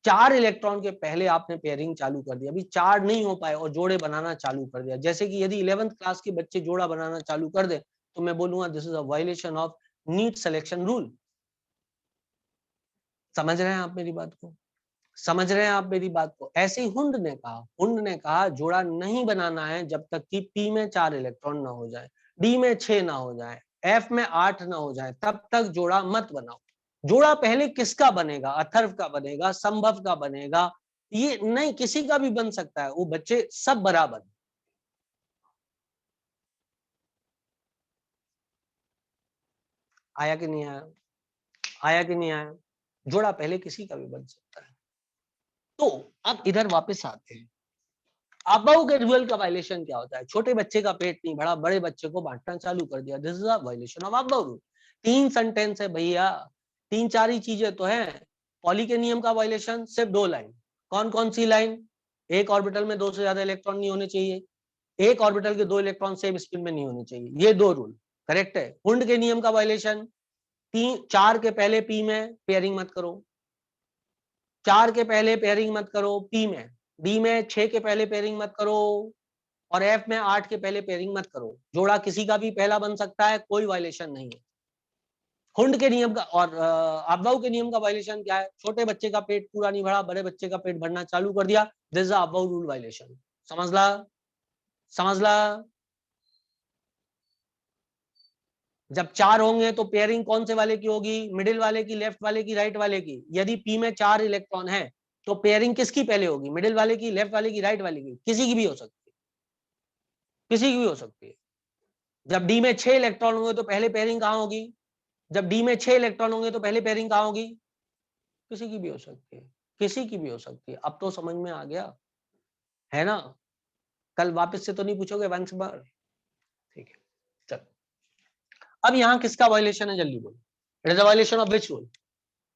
4 इलेक्ट्रॉन के पहले आपने पेयरिंग चालू कर दिया, अभी 4 नहीं हो पाए और जोड़े बनाना चालू कर दिया। जैसे कि यदि 11th क्लास के बच्चे जोड़ा बनाना चालू कर दे, तो मैं बोलूंगा this is a violation of neat selection rule. समझ रहे हैं आप मेरी बात को? समझ रहे हैं आप मेरी बात को? ऐसे ही हुंड ने कहा जोड़ा नहीं बनाना है जब तक कि पी में 4 इलेक्ट्रॉन ना हो जाए, डी में 6 ना हो जाए, एफ में 8 ना हो जाए, तब तक जोड़ा मत बनाओ। जोड़ा पहले किसका बनेगा? अथर्व का बनेगा, संभव का बनेगा, ये नहीं किसी का भी बन सकता है, वो बच्चे सब बराबर। आया कि नहीं आया? आया कि नहीं आया? जोड़ा पहले किसी का भी बन सकता है। तो अब इधर वापस आते हैं, अबव के रूल का वायलेशन क्या होता है? छोटे बच्चे का पेट नहीं भरा, बड़े बच्चे को बांटना चालू कर दिया, this is a violation of above rule. 3 sentence है भैया, 3-4 ही चीजें तो है। पॉली के नियम का वायलेशन सिर्फ 2 लाइन। कौन कौन सी लाइन? एक ऑर्बिटल में 2 से ज्यादा इलेक्ट्रॉन नहीं होने चाहिए, एक ऑर्बिटल के 2 इलेक्ट्रॉन सेम स्पिन में नहीं होने चाहिए, ये 2 रूल करेक्ट है। हुंड के नियम का वायलेशन 4 के पहले पी में पेयरिंग मत करो, 4 के पहले पेयरिंग मत करो पी में, डी में 6 के पहले पेयरिंग मत करो, और एफ में 8 के पहले पेयरिंग मत करो। जोड़ा किसी का भी पहला बन सकता है, कोई वायलेशन नहीं है। हुंड के नियम का और अबव के नियम का वायलेशन क्या है? छोटे बच्चे का पेट पूरा नहीं भरा, बड़े बच्चे का पेट भरना चालू कर दिया, this is above rule violation. समझ ला? समझ ला? जब 4 होंगे तो पेयरिंग कौन से वाले की होगी? मिडिल वाले की, लेफ्ट वाले की, राइट वाले की? यदि पी में 4 इलेक्ट्रॉन है तो पेयरिंग किसकी पहले होगी? मिडिल वाले की, लेफ्ट वाले की, राइट वाले की? किसी की भी हो सकती है, किसी की भी हो सकती है। जब डी में 6 इलेक्ट्रॉन होंगे तो पहले पेयरिंग कहां होगी? जब डी में 6 इलेक्ट्रॉन होंगे तो पहले पेयरिंग कहां होगी? किसी की भी हो सकती है, किसी की भी हो सकती है। अब तो समझ में आ गया है ना? कल वापस से तो नहीं पूछोगे वंश बार? ठीक है, चल। अब यहाँ किसका वायलेशन है जल्दी बोलो? It is a violation of which rule?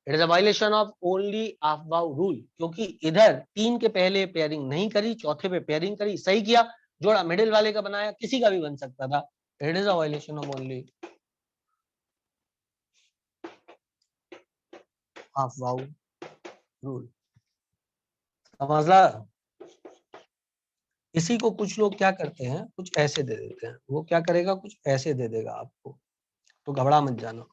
It is a violation of only above rule, क्योंकि इधर 3 के पहले पेयरिंग नहीं करी, चौथे पे पेयरिंग करी, सही किया, जोड़ा मिडिल वाले का बनाया, किसी का भी बन सकता था। It is a violation of only above rule. समझला? इसी को कुछ लोग क्या करते हैं, कुछ ऐसे दे देते हैं, वो क्या करेगा, कुछ ऐसे दे देगा आपको, तो घबरा मत जाना।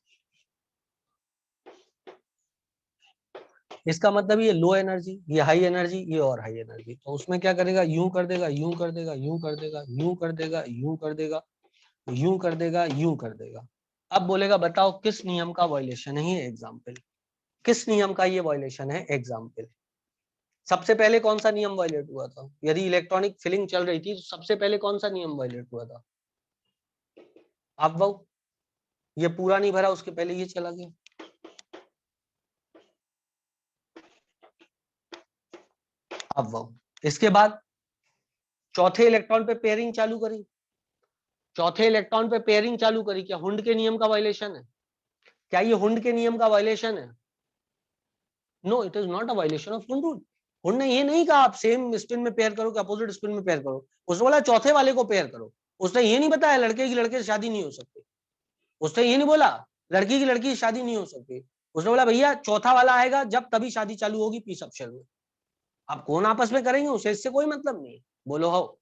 इसका मतलब ये लो एनर्जी, ये हाई एनर्जी, ये और हाई एनर्जी, तो उसमें क्या करेगा, यूं कर देगा, यूं कर देगा, यूं कर देगा, यूं कर देगा, यूं कर देगा, यूं कर देगा, यूं कर देगा। अब बोलेगा बताओ किस नियम का वायलेशन है ये? एग्जाम्पल, किस नियम का ये वायलेशन है? एग्जाम्पल। सबसे पहले कौन सा नियम वायलेट हुआ था? यदि इलेक्ट्रॉनिक फिलिंग चल रही थी तो सबसे पहले कौन सा नियम वायलेट हुआ था? अब वो ये पूरा नहीं भरा, उसके पहले ये चला गया। अब वो इसके बाद चौथे इलेक्ट्रॉन पे पेयरिंग चालू करी, चौथे इलेक्ट्रॉन पे पेयरिंग चालू करी, क्या हुंड के नियम का वायलेशन है? क्या ये हुंड के नियम का वायलेशन है? No, it is not a violation of Hund rule. Hund ने ये नहीं कहा आप सेम स्पिन में पेयर करो कि अपोजिट स्पिन में पेयर करो, उसने बोला चौथे वाले को पेयर करो। उसने ये नहीं बताया लड़के की लड़के से शादी नहीं हो सकती, उसने ये नहीं बोला लड़की की लड़की से शादी नहीं हो सकती, उसने बोला भैया चौथा वाला आएगा जब तभी शादी चालू होगी पी सब में। आप कौन आपस में करेंगे उसे, इससे कोई मतलब नहीं। बोलो हो,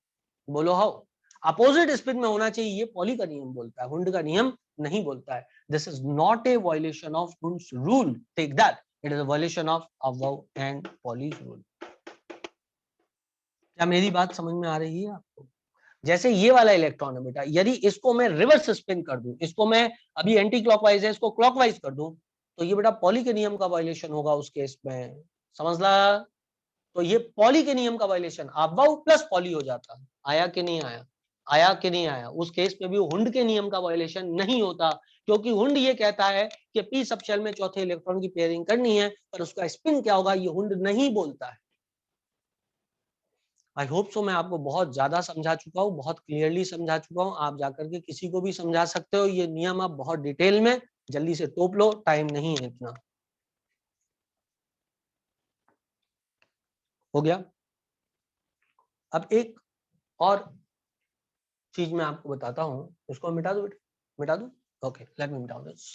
बोलो हो। अपोजिट स्पिन में होना चाहिए, ये पॉली का नियम बोलता है, हुंड का नियम नहीं बोलता है। This is not a violation of Hund's rule, take that, it is a violation of Aufbau and Pauli's rule. क्या मेरी बात समझ में आ रही है आपको? जैसे ये वाला इलेक्ट्रॉन है बेटा, यदि इसको मैं रिवर्स स्पिन कर दूं, इसको मैं अभी एंटी क्लॉकवाइज है, इसको क्लॉकवाइज कर दूं, तो ये बेटा पॉली के नियम का वायलेशन होगा उस केस में, समझ ला। तो ये पॉली के नियम का वायलेशन, अबव प्लस पॉली हो जाता। आया कि नहीं आया? आया कि नहीं आया? उस केस में भी हुंड के नियम का वायलेशन नहीं होता, क्योंकि हुंड ये कहता है कि पी सब शेल में चौथे इलेक्ट्रॉन की पेयरिंग करनी है, पर उसका स्पिन क्या होगा ये हुंड नहीं बोलता है। आई होप सो मैं आपको बहुत ज्यादा समझा चुका हूँ, बहुत क्लियरली समझा चुका हूँ। आप जाकर के किसी को भी समझा सकते हो, ये नियम आप बहुत डिटेल में जल्दी से तोप लो, टाइम नहीं है इतना। हो गया? अब एक और चीज मैं आपको बताता हूँ, इसको मिटा दो बेटा, मिटा दो। ओके, लेट मी मिटा दिस।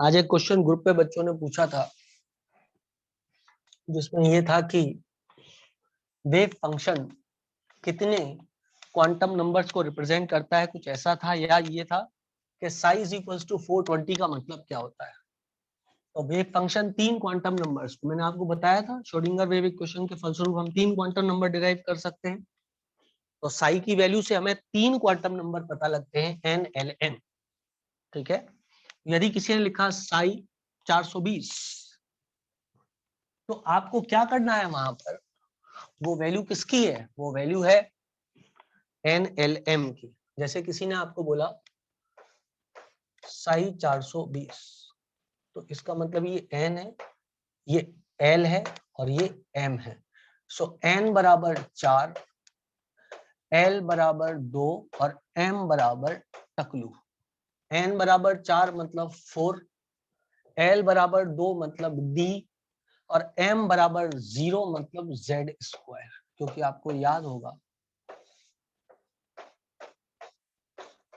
आज एक क्वेश्चन ग्रुप पे बच्चों ने पूछा था, जिसमें ये था कि वेव फंक्शन कितने क्वांटम नंबर्स को रिप्रेजेंट करता है, कुछ ऐसा था, या ये था कि साइज इक्वल्स टू 420 का मतलब क्या होता है। तो वेव फंक्शन तीन क्वांटम नंबर्स, मैंने आपको बताया था श्रोडिंगर वेव इक्वेशन के फलस्वरूप हम तीन क्वांटम नंबर डिराइव कर सकते हैं। तो साई की वैल्यू से हमें तीन क्वांटम नंबर पता लगते हैं, एन एल एम। ठीक है, यदि किसी ने लिखा साई 420, तो आपको क्या करना है वहां पर, वो वैल्यू किसकी है, वो वैल्यू है एन एल एम की। जैसे किसी ने आपको बोला साई 420, तो इसका मतलब ये एन है, ये एल है और ये एम है। सो एन बराबर 4, एल बराबर 2 और एम बराबर टकलू। एन बराबर 4 मतलब 4, एल बराबर 2 मतलब डी, और एम बराबर 0 मतलब जेड स्क्वायर। क्योंकि आपको याद होगा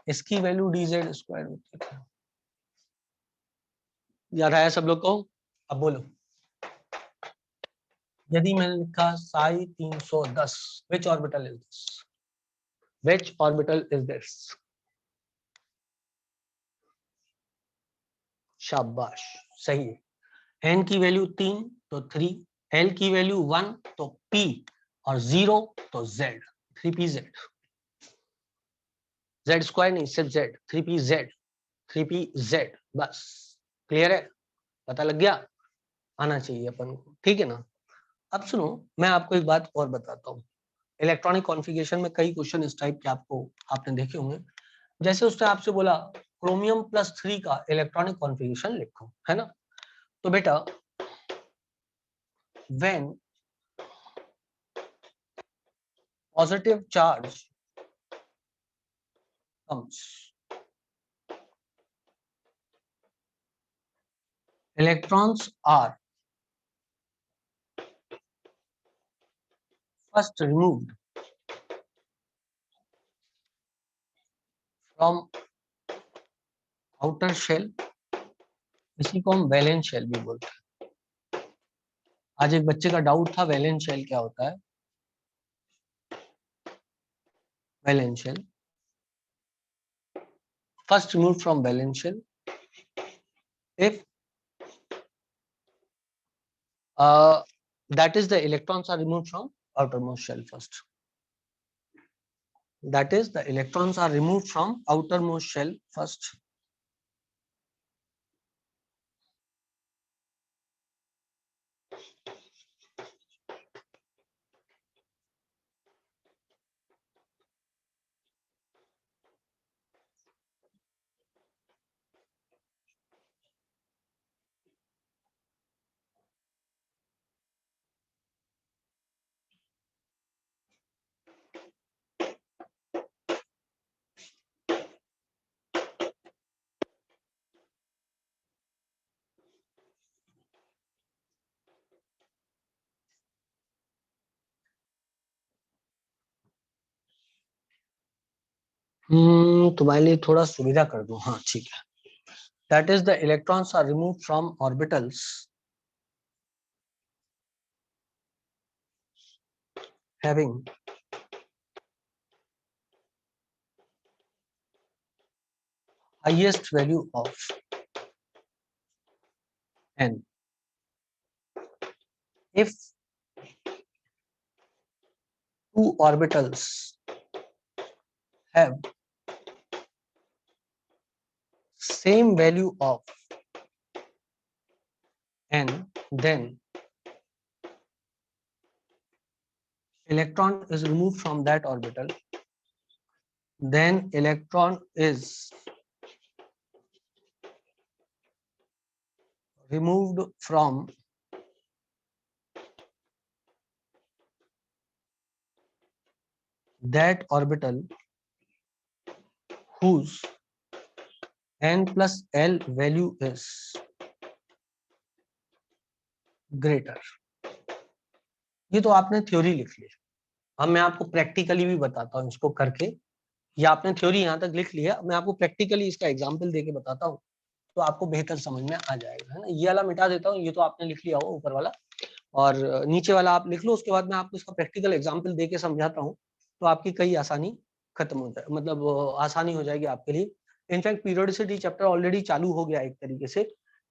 इसकी वैल्यू डी जेड स्क्वायर होती है। याद आया सब लोग को? अब बोलो, यदि मैंने लिखा psi 310, which orbital is this, which orbital is this? शाबाश, सही है। एन की वैल्यू 3 तो 3, एल की वैल्यू 1 तो पी, और 0 तो Z, 3p Z. Z square नहीं, सिर्फ Z, 3p Z, 3p Z, बस। क्लियर है? पता लग गया? आना चाहिए अपन को, ठीक है ना? अब सुनो, मैं आपको एक बात और बताता हूँ। इलेक्ट्रॉनिक कॉन्फ़िगरेशन में कई क्वेश्चन इस टाइप के आपको आपने देखे होंगे। जैसे उसने आपसे बोला क्रोमियम +3 का इलेक्ट्रॉनिक कॉन्फ़िगरेशन लिखो, है ना? तो बेटा when positive charge comes, electrons are first removed from outer shell, इसी को हम वैलेंस शेल भी बोलते हैं। आज एक बच्चे का डाउट था वैलेंस शेल क्या होता है। Valence shell, first removed from valence shell if that is the electrons are removed from outermost shell first. That is the electrons are removed from outermost shell first. तुम्हारे लिए थोड़ा सुविधा कर दूं, हाँ ठीक है। That is the electrons are remove from orbitals having highest value of n if two orbitals have same value of n, then electron is removed from that orbital. Then electron is removed from that orbital whose n plus l value is greater. ये तो आपने theory लिख ली। अब मैं आपको practically भी बताता हूँ इसको करके। ये आपने थ्योरी यहाँ तक लिख लिया, मैं आपको प्रैक्टिकली इसका एग्जाम्पल देके बताता हूँ तो आपको बेहतर समझ में आ जाएगा, है ना। ये वाला मिटा देता हूँ, ये तो आपने लिख लिया हो ऊपर वाला, और नीचे वाला आप लिख लो। उसके बाद मैं आपको इसका प्रैक्टिकल एग्जाम्पल देके समझाता हूँ तो आपकी कई आसानी खत्म हो जाए, मतलब आसानी हो जाएगी आपके लिए। इनफैक्ट पीरियोडिसिटी चैप्टर ऑलरेडी चालू हो गया एक तरीके से,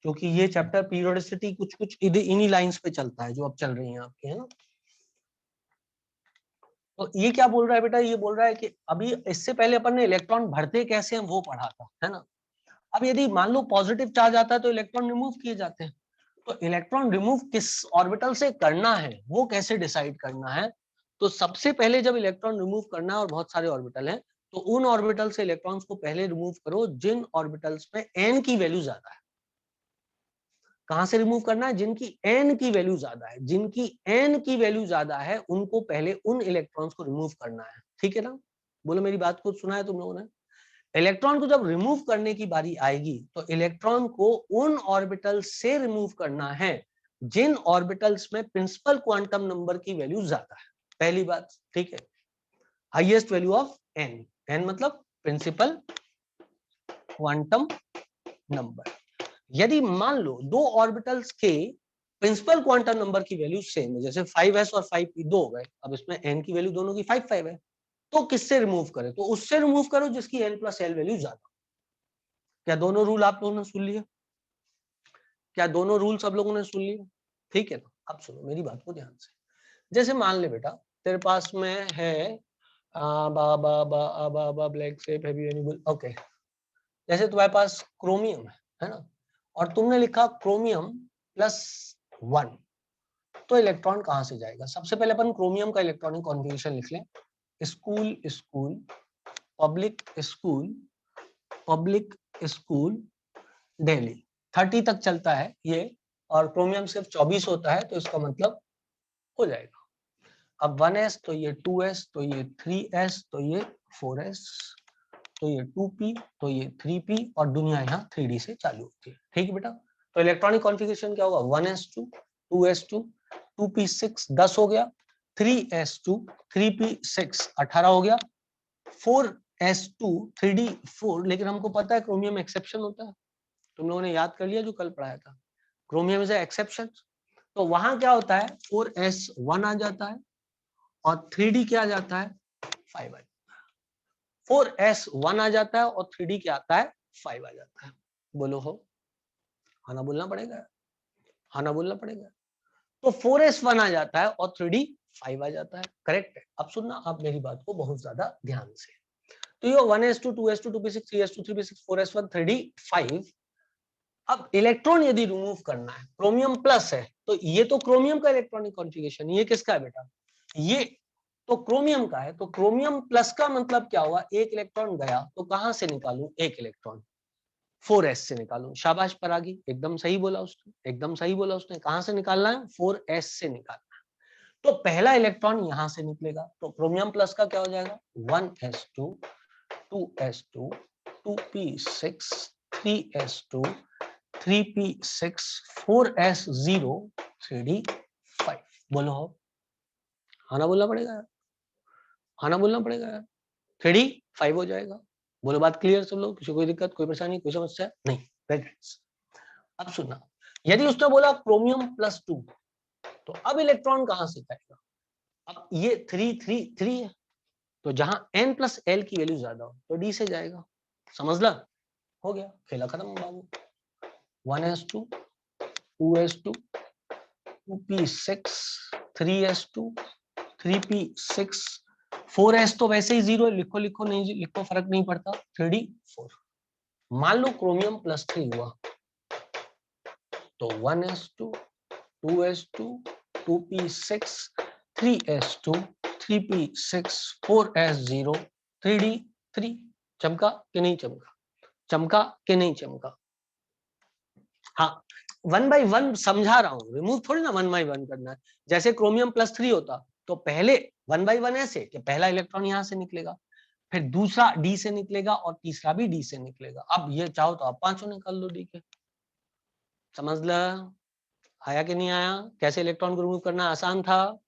क्योंकि ये चैप्टर पीरियोडिसिटी कुछ कुछ इन्हीं लाइंस पे चलता है जो अब चल रही है आपके, है ना। तो ये क्या बोल रहा है बेटा, ये बोल रहा है कि अभी इससे पहले अपन ने इलेक्ट्रॉन भरते कैसे हैं वो पढ़ा था, है ना। अब यदि मान लो पॉजिटिव चार्ज आता है तो इलेक्ट्रॉन रिमूव किए जाते हैं। तो इलेक्ट्रॉन रिमूव किस ऑर्बिटल से करना है वो कैसे डिसाइड करना है। तो सबसे पहले जब इलेक्ट्रॉन रिमूव करना है और बहुत सारे ऑर्बिटल हैं, तो उन ऑर्बिटल से इलेक्ट्रॉन्स को पहले रिमूव करो जिन ऑर्बिटल्स में एन की वैल्यू ज्यादा है। कहां से रिमूव करना है, जिनकी एन की वैल्यू ज्यादा है, जिनकी एन की वैल्यू ज्यादा है उनको पहले उन इलेक्ट्रॉन्स को रिमूव करना है, ठीक है ना। बोलो मेरी बात को सुना है तुम लोगों ने। इलेक्ट्रॉन को जब रिमूव करने की बारी आएगी तो इलेक्ट्रॉन को उन ऑर्बिटल से रिमूव करना है जिन ऑर्बिटल्स में प्रिंसिपल क्वांटम नंबर की वैल्यू ज्यादा है, पहली बात, ठीक है। Highest value of n, n मतलब प्रिंसिपल क्वांटम नंबर। यदि मान लो दो ऑर्बिटल्स के प्रिंसिपल क्वांटम नंबर की वैल्यू सेम है, जैसे 5s और 5p दो हो गए, अब इसमें n की वैल्यू दोनों की 5 5 है, तो किससे रिमूव करें, तो उससे रिमूव करो जिसकी n प्लस l वैल्यू ज्यादा। क्या दोनों रूल आप लोगों ने सुन लिया, क्या दोनों रूल सब लोगों ने सुन लिए, ठीक है ना। अब सुनो मेरी बात को ध्यान से। जैसे मान ले बेटा तेरे पास में है black shape heavy animal, okay. जैसे तुम्हारे पास क्रोमियम है ना, और तुमने लिखा क्रोमियम +1, तो इलेक्ट्रॉन कहां से जाएगा। सबसे पहले अपन क्रोमियम का इलेक्ट्रॉनिक कॉन्फ़िगरेशन लिख लें। School school public school public school Delhi, 30 तक चलता है ये, और क्रोमियम सिर्फ 24 होता है, तो इसका मतलब हो जाएगा। अब 1s तो ये 2s तो ये 3s तो ये 4s तो ये 2p तो ये 3p, और दुनिया यहाँ 3d से चालू होती है, ठीक है बेटा। तो इलेक्ट्रॉनिक कॉन्फ़िगरेशन क्या होगा, 1s2 2s2 2p6 10 हो गया, 3s2 3p6 18 हो गया, 4s2 3d4, लेकिन हमको पता है क्रोमियम एक्सेप्शन होता है, तुम लोगों ने याद कर लिया जो कल पढ़ाया था, क्रोमियम इज एक्सेप्शन। तो वहां क्या होता है 4s1 आ जाता है और 3d क्या आ जाता है 5 आ जाता है, 4s1 आ जाता है और 3d क्या आता है 5 आ जाता है। बोलो हो, हाँ ना बोलना पड़ेगा, हाँ ना बोलना पड़ेगा। तो 4s1 आ जाता है और 3d 5 आ जाता है, करेक्ट है। अब सुनना आप मेरी बात को बहुत ज्यादा ध्यान से। तो ये 1s2 2s2 2p6 3s2 3p6 4s1 3d 5। अब इलेक्ट्रॉन यदि रिमूव करना है, क्रोमियम प्लस है, तो ये तो क्रोमियम का इलेक्ट्रॉनिक कॉन्फ़िगरेशन, ये किसका है बेटा, ये तो क्रोमियम का है। तो क्रोमियम प्लस का मतलब क्या हुआ, एक इलेक्ट्रॉन गया तो कहां से निकालूं एक इलेक्ट्रॉन, 4s से निकालूं। शाबाश परागी, एकदम सही बोला उसने, एकदम सही बोला उसने। कहां से निकालना है, 4s से निकालना है। तो पहला इलेक्ट्रॉन यहां से निकलेगा, तो क्रोमियम प्लस का क्या हो जाएगा 1s2 2s2 2p6 3s2 3p6 4s0 3d5। बोलो हाँ ना बोलना पड़ेगा, हाँ ना बोलना पड़ेगा। 3D 5 हो जाएगा। बोलो बात क्लियर सब लोग, किसी कोई दिक्कत, कोई परेशानी, कोई समस्या नहीं? Very nice. अब सुनना, यदि उसने बोला क्रोमियम +2, तो अब इलेक्ट्रॉन कहां से जाएगा? अब ये 3 है, तो जहां n+l की वैल्यू ज्यादा हो तो d से जाएगा। समझ ला, हो गया, खेला खत्म बाबू। 1s2, 2s2, 2p6, 3s2, 3p6, 4s तो वैसे ही 0 है, लिखो लिखो नहीं लिखो फर्क नहीं पड़ता, 3d4। मान लो क्रोमियम +3 हुआ, तो 1s2, 2s2, 2p6, 3s2, 3p6, 4s0, 3d3। चमका कि नहीं चमका? चमका कि नहीं चमका? हाँ, 1 by 1 समझा रहा हूं, रिमूव थोड़ी ना 1 by 1 करना है। जैसे क्रोमियम +3 होता तो पहले 1 by 1 ऐसे कि पहला इलेक्ट्रॉन यहां से निकलेगा, फिर दूसरा डी से निकलेगा और तीसरा भी डी से निकलेगा। अब ये चाहो तो आप पांचों निकाल लो डी के। समझ ला, आया कि नहीं आया? कैसे इलेक्ट्रॉन को रिमूव करना? आसान था,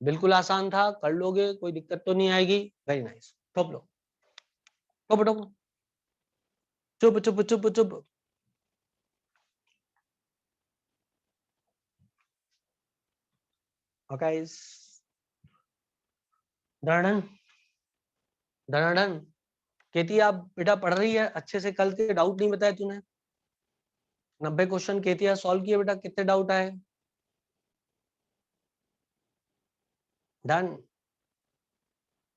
बिल्कुल आसान था, कर लोगे, कोई दिक्कत तो नहीं आएगी। वेरी नाइस, ठोप लो, ठोप ठोप, चुप चुप चुप चुप। Guys, done done. केती आप बेटा पढ़ रही है अच्छे से? कल के डाउट नहीं बताए तूने? 90 क्वेश्चन केतिया सॉल्व किए बेटा, कितने डाउट आए? डन।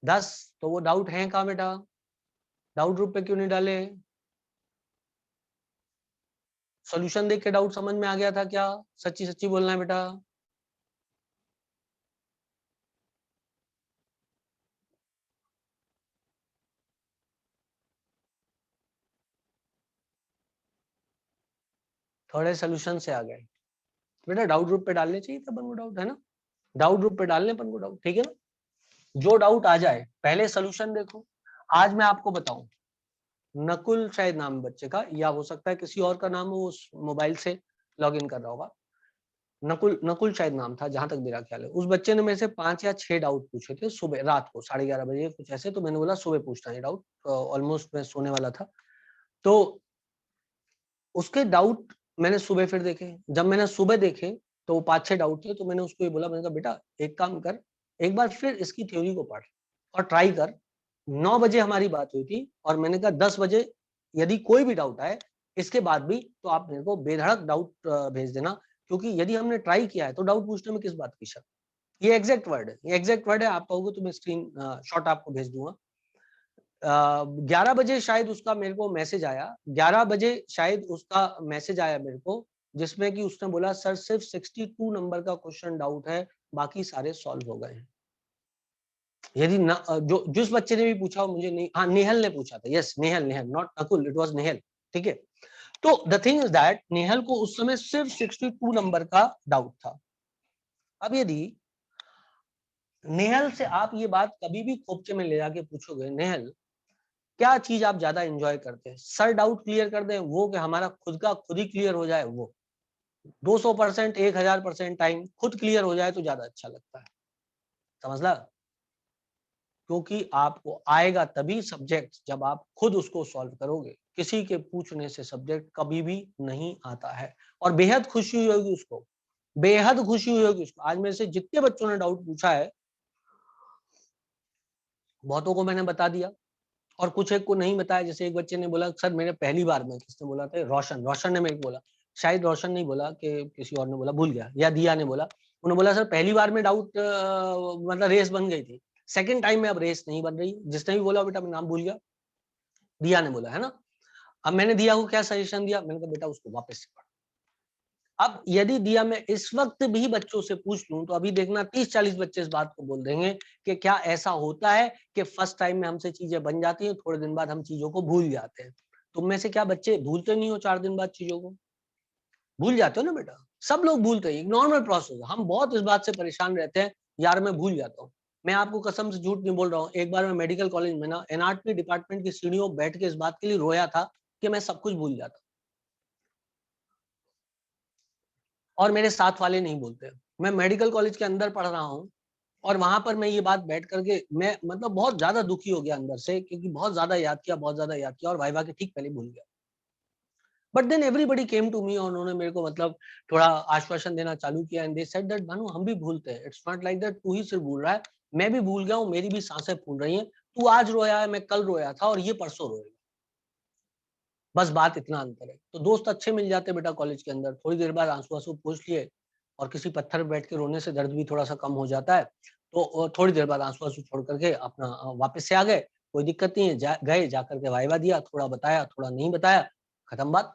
10? तो वो डाउट है कहाँ बेटा? डाउट ग्रुप पे क्यों नहीं डाले? सॉल्यूशन देख के डाउट समझ में आ गया था क्या? सच्ची सच्ची बोलना है बेटा। थोड़े सॉल्यूशन से आ गए बेटा, डाउट ग्रुप पे डालने चाहिए था अपन को डाउट, है ना? डाउट ग्रुप पे डालने अपन को डाउट, ठीक है ना? जो डाउट आ जाए पहले सोल्यूशन देखो। आज मैं आपको बताऊं, नकुल शायद नाम बच्चे का, या हो सकता है किसी और का नाम हो, उस मोबाइल से लॉग इन कर रहा होगा। नकुल, नकुल शायद नाम था जहां तक मेरा ख्याल है। उस बच्चे ने मेरे से 5 या 6 डाउट पूछे थे सुबह, रात को 11:30 बजे कुछ ऐसे। तो मैंने बोला सुबह पूछना है डाउट, ऑलमोस्ट मैं सोने वाला था। तो उसके डाउट मैंने सुबह फिर देखे। जब मैंने सुबह देखे तो वो 5-6 डाउट थे। तो मैंने उसको ये बोला, मैंने कहा बेटा एक काम कर, एक बार फिर इसकी थ्योरी को पढ़ और ट्राई कर। 9 बजे हमारी बात हुई थी और मैंने कहा 10 बजे यदि कोई भी डाउट आए इसके बाद भी, तो आप मेरे को बेधड़क डाउट भेज देना, क्योंकि यदि हमने ट्राई किया है तो डाउट पूछने में किस बात की शक। ये एग्जैक्ट वर्ड है, ये एग्जैक्ट वर्ड है। आप कहोगे तो मैं स्क्रीन शॉट आपको भेज दूंगा। 11 बजे शायद उसका मेरे को मैसेज आया, 11 बजे शायद उसका मैसेज आया मेरे को, जिसमें कि उसने बोला सर सिर्फ 62 नंबर का क्वेश्चन डाउट है, बाकी सारे सॉल्व हो गए हैं। यदि जो जिस बच्चे ने भी पूछा मुझे नहीं, हाँ नेहल ने पूछा था, yes Nehal, Nehal not Nakul, it was Nehal, ठीक है। तो the thing is that Nehal को उस समय सिर्फ 62 नंबर का डाउट था। अब यदि नेहल से आप ये बात कभी भी खोपचे में ले जाके पूछोगे, नेहल क्या चीज आप ज्यादा एंजॉय करते हैं, सर डाउट क्लियर कर दें वो, कि हमारा खुद का खुद ही क्लियर हो जाए वो? 200%, 1000% टाइम खुद क्लियर हो जाए तो ज्यादा अच्छा लगता है। समझ ला, क्योंकि आपको आएगा तभी सब्जेक्ट जब आप खुद उसको सॉल्व करोगे। किसी के पूछने से सब्जेक्ट कभी भी नहीं आता है। और बेहद खुशी हुई होगी उसको, बेहद खुशी हुई होगी उसको। आज मेरे से जितने बच्चों ने डाउट पूछा है, बहुतों को मैंने बता दिया और कुछ एक को नहीं बताया। जैसे एक बच्चे ने बोला सर मेरे पहली बार में, किसने बोला था? रोशन, रोशन ने मेरे को बोला, शायद रोशन नहीं बोला कि किसी और ने बोला, भूल गया, या दिया ने बोला। उन्होंने बोला सर पहली बार में डाउट मतलब रेस बन गई थी, सेकंड टाइम में अब रेस नहीं बन रही। जिसने भी बोला बेटा मैं नाम भूल गया, दिया ने बोला, है ना? अब मैंने दिया को क्या सजेशन दिया, मैंने कहा बेटा उसको वापस से पढ़। अब यदि दिया मैं इस वक्त भी बच्चों से पूछ लूं तो अभी देखना 30-40 बच्चे इस बात को बोल देंगे कि क्या ऐसा होता है कि फर्स्ट टाइम में हमसे चीजें बन जाती हैं, थोड़े दिन बाद हम चीजों को भूल जाते हैं। तुम में से क्या बच्चे भूलते नहीं हो 4 दिन बाद चीजों को? भूल जाते हो ना बेटा, सब लोग भूलते हैं, एक नॉर्मल प्रोसेस। हम बहुत इस बात से परेशान रहते हैं, यार मैं भूल जाता हूँ। मैं आपको कसम से झूठ नहीं बोल रहा हूँ, एक बार मैं मेडिकल कॉलेज में ना एनाटॉमी डिपार्टमेंट की सीढ़ियों बैठ के इस बात के लिए रोया था कि मैं सब कुछ भूल जाता, और मेरे साथ वाले नहीं बोलते। मैं मेडिकल कॉलेज के अंदर पढ़ रहा हूँ, और वहां पर मैं ये बात बैठ करके मैं मतलब बहुत ज्यादा दुखी हो गया अंदर से, क्योंकि बहुत ज्यादा याद किया और वाइवा के ठीक पहले भूल गया। But then everybody came to me और उन्होंने मेरे को मतलब थोड़ा आश्वासन देना चालू किया and they said that Bhanu हम भी भूलते हैं, इट्स नॉट लाइक दैट तू ही सिर्फ भूल रहा है, मैं भी भूल गया हूँ, मेरी भी सांसें फूल रही हैं, तू आज रोया है, मैं कल रोया था और ये परसों रोएगा, बस बात इतना अंतर है। तो दोस्त अच्छे मिल जाते बेटा कॉलेज के अंदर, थोड़ी देर बाद आंसू आंसू पूछ लिए और किसी पत्थर पर बैठ के रोने से दर्द भी थोड़ा सा कम हो जाता है, तो थोड़ी देर बाद आंसू आंसू छोड़ करके अपना वापस से आ गए, कोई दिक्कत नहीं है, गए जाकर के वाइवा दिया, थोड़ा बताया थोड़ा नहीं बताया, खत्म बात।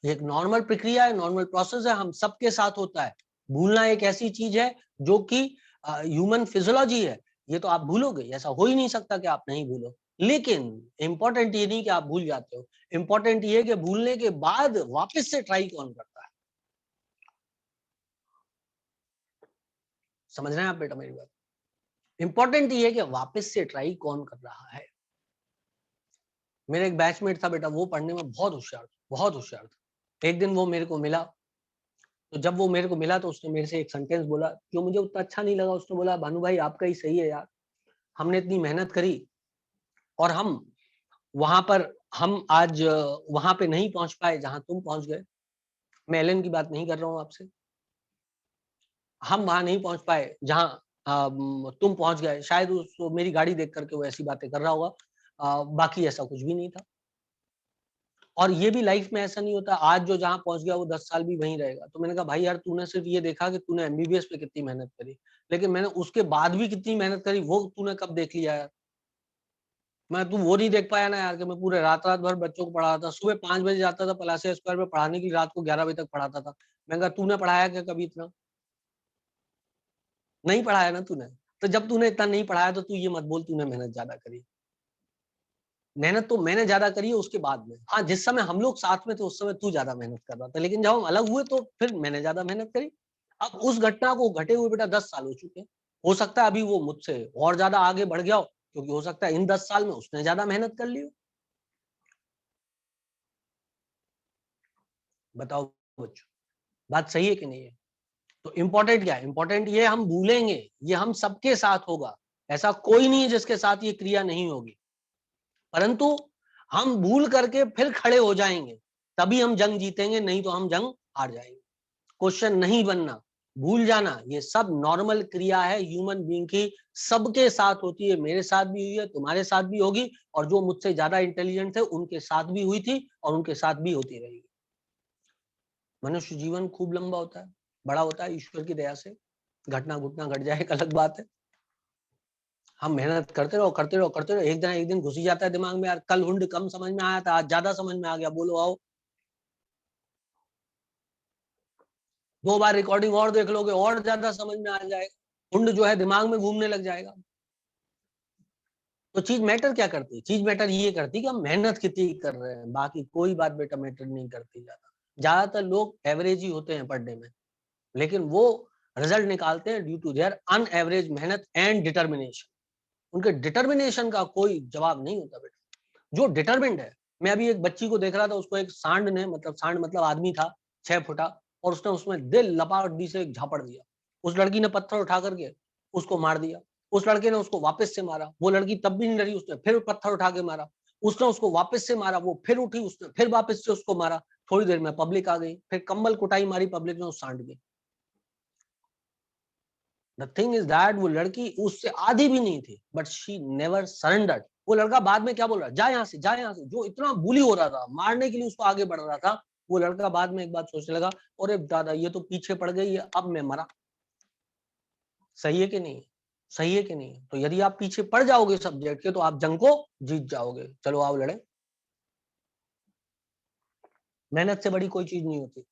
एक नॉर्मल प्रक्रिया है, नॉर्मल प्रोसेस है, हम सबके साथ होता है। भूलना एक ऐसी चीज है जो कि ह्यूमन फिजियोलॉजी है, ये तो आप भूलोगे, ऐसा हो ही नहीं सकता कि आप नहीं भूलो। लेकिन इंपॉर्टेंट ये नहीं कि आप भूल जाते हो, इंपॉर्टेंट ये है कि भूलने के बाद वापस से ट्राई कौन करता है। समझ रहे हैं आप बेटा मेरी बात? इंपॉर्टेंट ये है कि वापस से ट्राई कौन कर रहा है। मेरे एक बैचमेट था बेटा, वो पढ़ने में बहुत होशियार था, बहुत होशियार था। एक दिन वो मेरे को मिला, तो जब वो मेरे को मिला तो उसने मेरे से एक सेंटेंस बोला जो मुझे उतना अच्छा नहीं लगा। उसने बोला भानु भाई आपका ही सही है यार, हमने इतनी मेहनत करी और हम वहां पर हम आज वहां पे नहीं पहुंच पाए जहां तुम पहुंच गए। मैं एलन की बात नहीं कर रहा हूं आपसे, हम वहां नहीं पहुंच पाए जहां तुम पहुंच गए। शायद उसको मेरी गाड़ी देख करके वो ऐसी बातें कर रहा होगा, बाकी ऐसा कुछ भी नहीं था। और ये भी लाइफ में ऐसा नहीं होता आज जो जहां पहुंच गया वो 10 साल भी वहीं रहेगा। तो मैंने कहा भाई यार तूने सिर्फ ये देखा कि तूने एमबीबीएस पे कितनी मेहनत करी, लेकिन मैंने उसके बाद भी कितनी मेहनत करी वो तूने कब देख लिया यार। मैं तू वो नहीं देख पाया ना यार कि मैं पूरे रात रात भर बच्चों को पढ़ाता था, सुबह 5 बजे जाता था पलासिया स्क्वायर पे पढ़ाने के लिए, रात को 11 बजे तक पढ़ाता था। मैंने कहा तूने पढ़ाया क्या कभी इतना? नहीं पढ़ाया ना तूने। तो जब तूने इतना नहीं पढ़ाया तो तू ये मत बोल तूने मेहनत ज्यादा करी। मेहनत तो मैंने ज्यादा करी है उसके बाद में। हाँ जिस समय हम लोग साथ में थे उस समय तू ज्यादा मेहनत कर रहा था, लेकिन जब हम अलग हुए तो फिर मैंने ज्यादा मेहनत करी। अब उस घटना को घटे हुए बेटा 10 साल हो चुके हैं। हो सकता है अभी वो मुझसे और ज्यादा आगे बढ़ गया हो, क्योंकि हो सकता है इन 10 साल में उसने ज्यादा मेहनत कर ली हो। बताओ बच्चों, बात सही है कि नहीं है? तो इंपॉर्टेंट क्या है? इंपॉर्टेंट ये हम भूलेंगे, ये हम सबके साथ होगा, ऐसा कोई नहीं है जिसके साथ ये क्रिया नहीं होगी। परंतु हम भूल करके फिर खड़े हो जाएंगे, तभी हम जंग जीतेंगे, नहीं तो हम जंग हार जाएंगे। क्वेश्चन नहीं बनना, भूल जाना, ये सब नॉर्मल क्रिया है ह्यूमन बीइंग की, सबके साथ होती है। मेरे साथ भी हुई है, तुम्हारे साथ भी होगी, और जो मुझसे ज्यादा इंटेलिजेंट थे उनके साथ भी हुई थी और उनके साथ भी होती रहेगी। मनुष्य जीवन खूब लंबा होता है, बड़ा होता है ईश्वर की दया से। घटना घुटना घट जाए एक अलग बात है। हम मेहनत करते रहो करते रहो करते रहो, एक दिन घुस ही जाता है दिमाग में यार, कल हुंड कम समझ में आया था आज ज्यादा समझ में आ गया, बोलो आओ। 2 बार रिकॉर्डिंग और देख लोगे और ज्यादा समझ में आ जाएगा, हुंड जो है दिमाग में घूमने लग जाएगा। तो चीज मैटर क्या करती है? चीज मैटर ये करती है कि हम मेहनत कितनी कर रहे हैं, बाकी कोई बात बेटा मैटर नहीं करती। ज्यादातर लोग एवरेज ही होते हैं पढ़ने में, लेकिन वो रिजल्ट निकालते हैं ड्यू टू देयर अनएवरेज मेहनत एंड डिटर्मिनेशन। उनके डिटर्मिनेशन का कोई जवाब नहीं होता बेटा, जो डिटर्मिन्ड है। मैं अभी एक बच्ची को देख रहा था, उसको एक सांड ने, मतलब सांड मतलब आदमी था 6 फुटा, और उसने उसमें दिल लपाट दी से एक झापड़ दिया। उस लड़की ने पत्थर उठा करके उसको मार दिया, उस लड़के ने उसको वापस से मारा, वो लड़की तब भी नहीं डरी, उसने फिर पत्थर उठा के मारा, उसने उसको वापस से मारा, वो फिर उठी, उसने फिर वापस से उसको मारा। थोड़ी देर में पब्लिक आ गई, फिर कम्बल कुटाई मारी पब्लिक ने उस सांड की। द थिंग इज दैट वो लड़की उससे आधी भी नहीं थी, बट शी नेवर सरेंडर्ड। वो लड़का बाद में क्या बोल रहा, जा यहाँ से जा यहाँ से, जो इतना बुली हो रहा था मारने के लिए उसको आगे बढ़ रहा था, वो लड़का बाद में एक बात सोचने लगा, अरे दादा ये तो पीछे पड़ गई है, अब मैं मरा। सही है कि नहीं? सही है कि नहीं? तो यदि आप पीछे पड़ जाओगे सब्जेक्ट के तो आप जंग को जीत जाओगे। चलो आओ लड़े। मेहनत से बड़ी कोई चीज नहीं होती,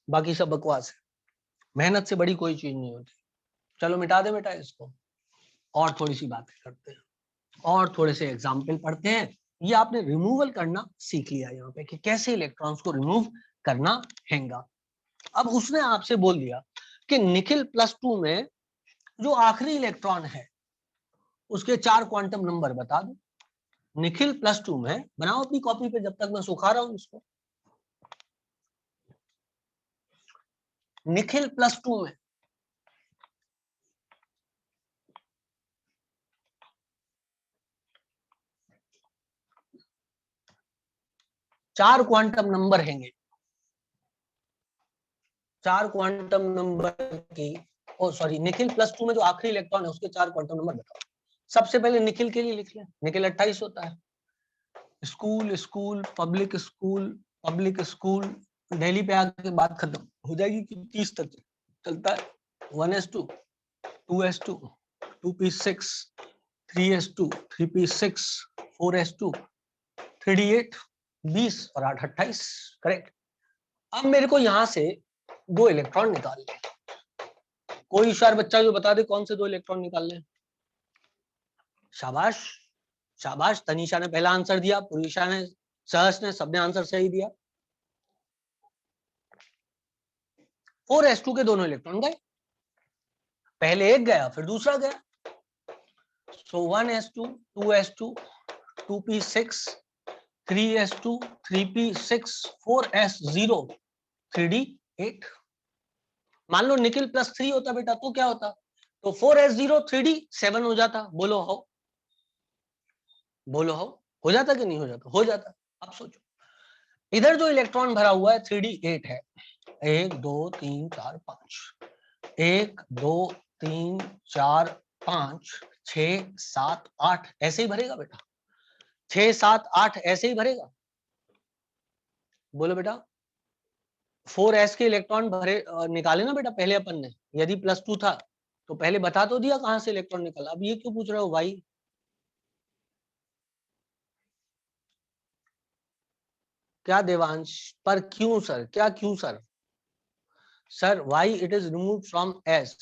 बाकी सब बकवास है। मेहनत से बड़ी कोई चीज नहीं होती। चलो मिटा दे बेटा इसको, और थोड़ी सी बातें करते हैं, और थोड़े से एग्जाम्पल पढ़ते हैं। ये आपने रिमूवल करना सीख लिया यहाँ पे कि कैसे इलेक्ट्रॉन्स को रिमूव करना हैगा। अब उसने आपसे बोल दिया कि निखिल +2 में जो आखिरी इलेक्ट्रॉन है उसके 4 क्वांटम नंबर बता दो। निखिल +2 में, बनाओ अपनी कॉपी पे जब तक मैं सुखा रहा हूं इसको। निखिल +2 में 4 क्वांटम नंबर हैंगे, 4 क्वांटम नंबर की, ओ सॉरी, निखिल +2 में जो आखिरी इलेक्ट्रॉन है उसके 4 क्वांटम नंबर बताओ। सबसे पहले निखिल के लिए लिख लें, निखिल 28 होता है। School school public school public school, Delhi पे आके बात खत्म हो जाएगी कि 30 तक चलता है। 1s2 2s2 2p6 3s2 3p6 4s2 3d8 20 और 8 28, करेक्ट। अब मेरे को यहां से 2 इलेक्ट्रॉन निकालने, कोई होशियार बच्चा जो बता दे कौन से 2 इलेक्ट्रॉन निकालने। शाबाश शाबाश, तनीषा ने पहला आंसर दिया, पुरुषा ने, सहस ने, सबने आंसर सही दिया। 4s2 के दोनों इलेक्ट्रॉन गए, पहले एक गया फिर दूसरा गया। सो 1s2 2s2 2p6 3s2 3p6 4s0 3d8। मान लो निखिल +3 होता बेटा तो क्या होता, तो 4s0 3d7 हो जाता। बोलो हो, बोलो हो जाता कि नहीं हो जाता? हो जाता। अब सोचो, इधर जो इलेक्ट्रॉन भरा हुआ है 3d8 है, 1 2 3 4 5, 1 2 3 4 5 6 7 8 ऐसे ही भरेगा बेटा, 6 7 8 ऐसे ही भरेगा। बोलो बेटा, 4s के इलेक्ट्रॉन भरे निकाले ना बेटा पहले अपन ने, यदि +2 था तो पहले बता तो दिया कहां से इलेक्ट्रॉन निकाला। अब ये क्यों पूछ रहे हो भाई? क्या देवांश, पर क्यों सर, क्या क्यों sir? Sir why it is remove from S,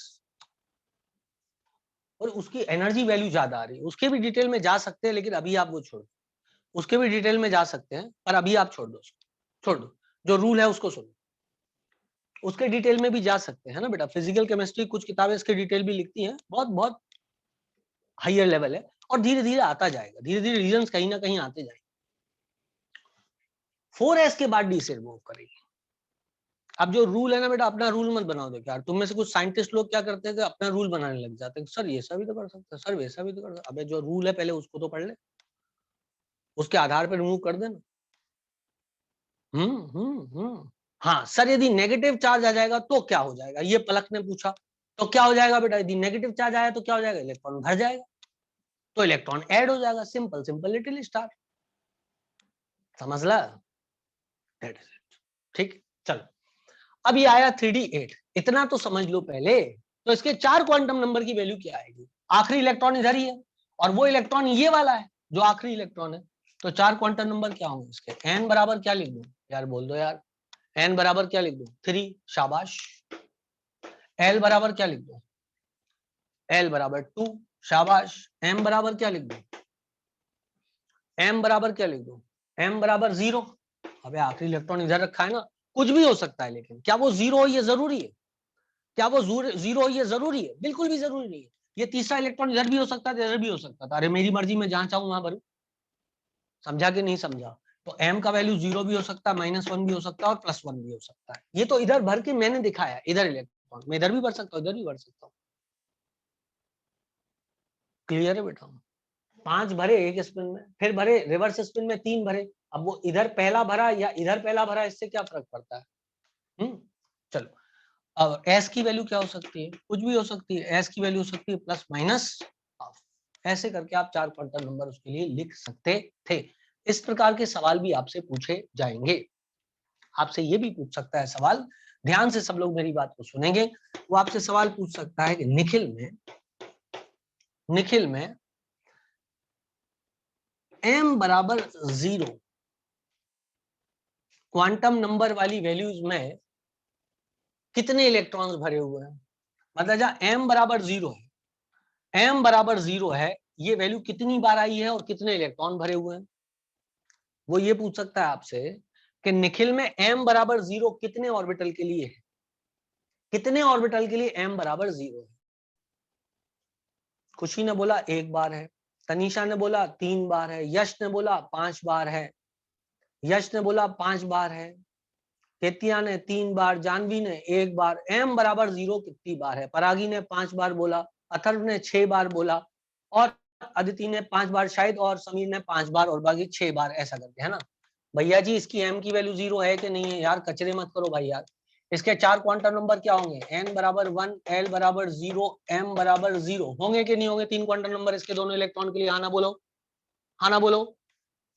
और उसकी एनर्जी वैल्यू ज्यादा आ रही है। उसके भी डिटेल में जा सकते हैं लेकिन अभी आप वो छोड़ दो, उसके भी डिटेल में जा सकते हैं पर अभी आप छोड़ दो उसको, छोड़ दो, जो रूल है उसको सुनो। उसके डिटेल में भी जा सकते हैं ना बेटा, फिजिकल केमिस्ट्री कुछ किताबें इसके डिटेल भी लिखती हैं, बहुत बहुत हायर लेवल है, और धीरे धीरे आता जाएगा, धीरे धीरे रीजंस कहीं ना कहीं आते जाएंगे। 4s के बाद डी से रिमूव करेंगे। अब जो रूल है ना बेटा, अपना रूल मत बनाओ। देखो यार, तुम में से कुछ साइंटिस्ट लोग क्या करते हैं कि अपना रूल बनाने लग जाते हैं, सर ये ऐसा भी तो कर सकते हैं, सर वैसा भी तो कर सकते हैं। अबे जो रूल है पहले उसको तो पढ़ ले, उसके आधार पर रिमूव कर देना। हाँ सर, यदि नेगेटिव चार्ज आ जाएगा तो क्या हो जाएगा, ये पलक ने पूछा। तो क्या हो जाएगा बेटा, यदि नेगेटिव चार्ज आया तो क्या हो जाएगा, इलेक्ट्रॉन भर जाएगा, तो इलेक्ट्रॉन ऐड हो जाएगा। सिंपल सिंपल लिटिल स्टार, समझ ला? ठीक, चलो। अब ये आया 3d8, इतना तो समझ लो पहले। तो इसके 4 क्वांटम नंबर की वैल्यू क्या आएगी? आखिरी इलेक्ट्रॉन इधर ही है और वो इलेक्ट्रॉन ये वाला है जो आखिरी इलेक्ट्रॉन है, तो 4 क्वांटम नंबर क्या होंगे इसके? n बराबर क्या लिख दूं यार, बोल दो यार, n बराबर क्या लिख दूं? 3, शाबाश। l बराबर क्या लिख दूं? l बराबर 2, शाबाश। m बराबर क्या लिख दूं? m बराबर क्या लिख दूं? m बराबर 0। अबे आखिरी इलेक्ट्रॉन इधर रखा है ना, कुछ भी हो सकता है, लेकिन क्या वो 0 हो ये जरूरी है? क्या वो 0 हो ये जरूरी है? बिल्कुल भी जरूरी नहीं है। ये तीसरा इलेक्ट्रॉन इधर भी हो सकता था, इधर भी हो सकता था। अरे मेरी मर्जी में जहां चाहूं वहां भरूं, समझा कि नहीं समझा? तो m का वैल्यू 0 भी हो सकता है, -1 भी हो सकता है और +1 भी हो सकता है। ये तो इधर भर के मैंने दिखाया, इधर इलेक्ट्रॉन मैं इधर भी भर सकता हूँ, इधर भी भर सकता हूँ। क्लियर है बेटा? 5 भरे एक स्पिन में, फिर भरे रिवर्स स्पिन में 3 भरे। अब वो इधर पहला भरा या इधर पहला भरा, इससे क्या फर्क पड़ता है? चलो, अब s की वैल्यू क्या हो सकती है? कुछ भी हो सकती है। s की वैल्यू हो सकती है +-हाफ। ऐसे करके आप 4 क्वांटम नंबर उसके लिए लिख सकते थे। इस प्रकार के सवाल भी आपसे पूछे जाएंगे। आपसे ये भी पूछ सकता है सवाल, ध्यान से सब लोग मेरी बात को सुनेंगे। वो आपसे सवाल पूछ सकता है कि निखिल में m बराबर 0 क्वांटम नंबर वाली वैल्यूज में कितने इलेक्ट्रॉन्स भरे हुए हैं? मतलब जहां m बराबर 0 है, m बराबर 0 है, ये वैल्यू कितनी बार आई है और कितने इलेक्ट्रॉन भरे हुए हैं? वो ये पूछ सकता है आपसे कि निखिल में m बराबर 0 कितने ऑर्बिटल के लिए है? कितने ऑर्बिटल के लिए m बराबर 0 है? खुशी ने बोला 1 बार है, तनीषा ने बोला 3 बार है, यश ने बोला 5 बार है, यश ने बोला 5 बार है, केतिया ने 3 बार, जानवी ने 1 बार। m बराबर 0 कितनी बार है? परागी ने 5 बार बोला, अथर्व ने 6 बार बोला, और अदिति ने 5 बार शायद, और समीर ने 5 बार, और बाकी 6 बार, ऐसा करके, है ना? भैया जी इसकी m की वैल्यू 0 है कि नहीं है यार, कचरे मत करो भाई यार। इसके 4 क्वांटम नंबर क्या होंगे, n बराबर 1, l बराबर 0, m बराबर 0 होंगे कि नहीं होंगे? 3 क्वांटम नंबर इसके दोनों इलेक्ट्रॉन के लिए। हाँ ना बोलो, हाँ ना बोलो,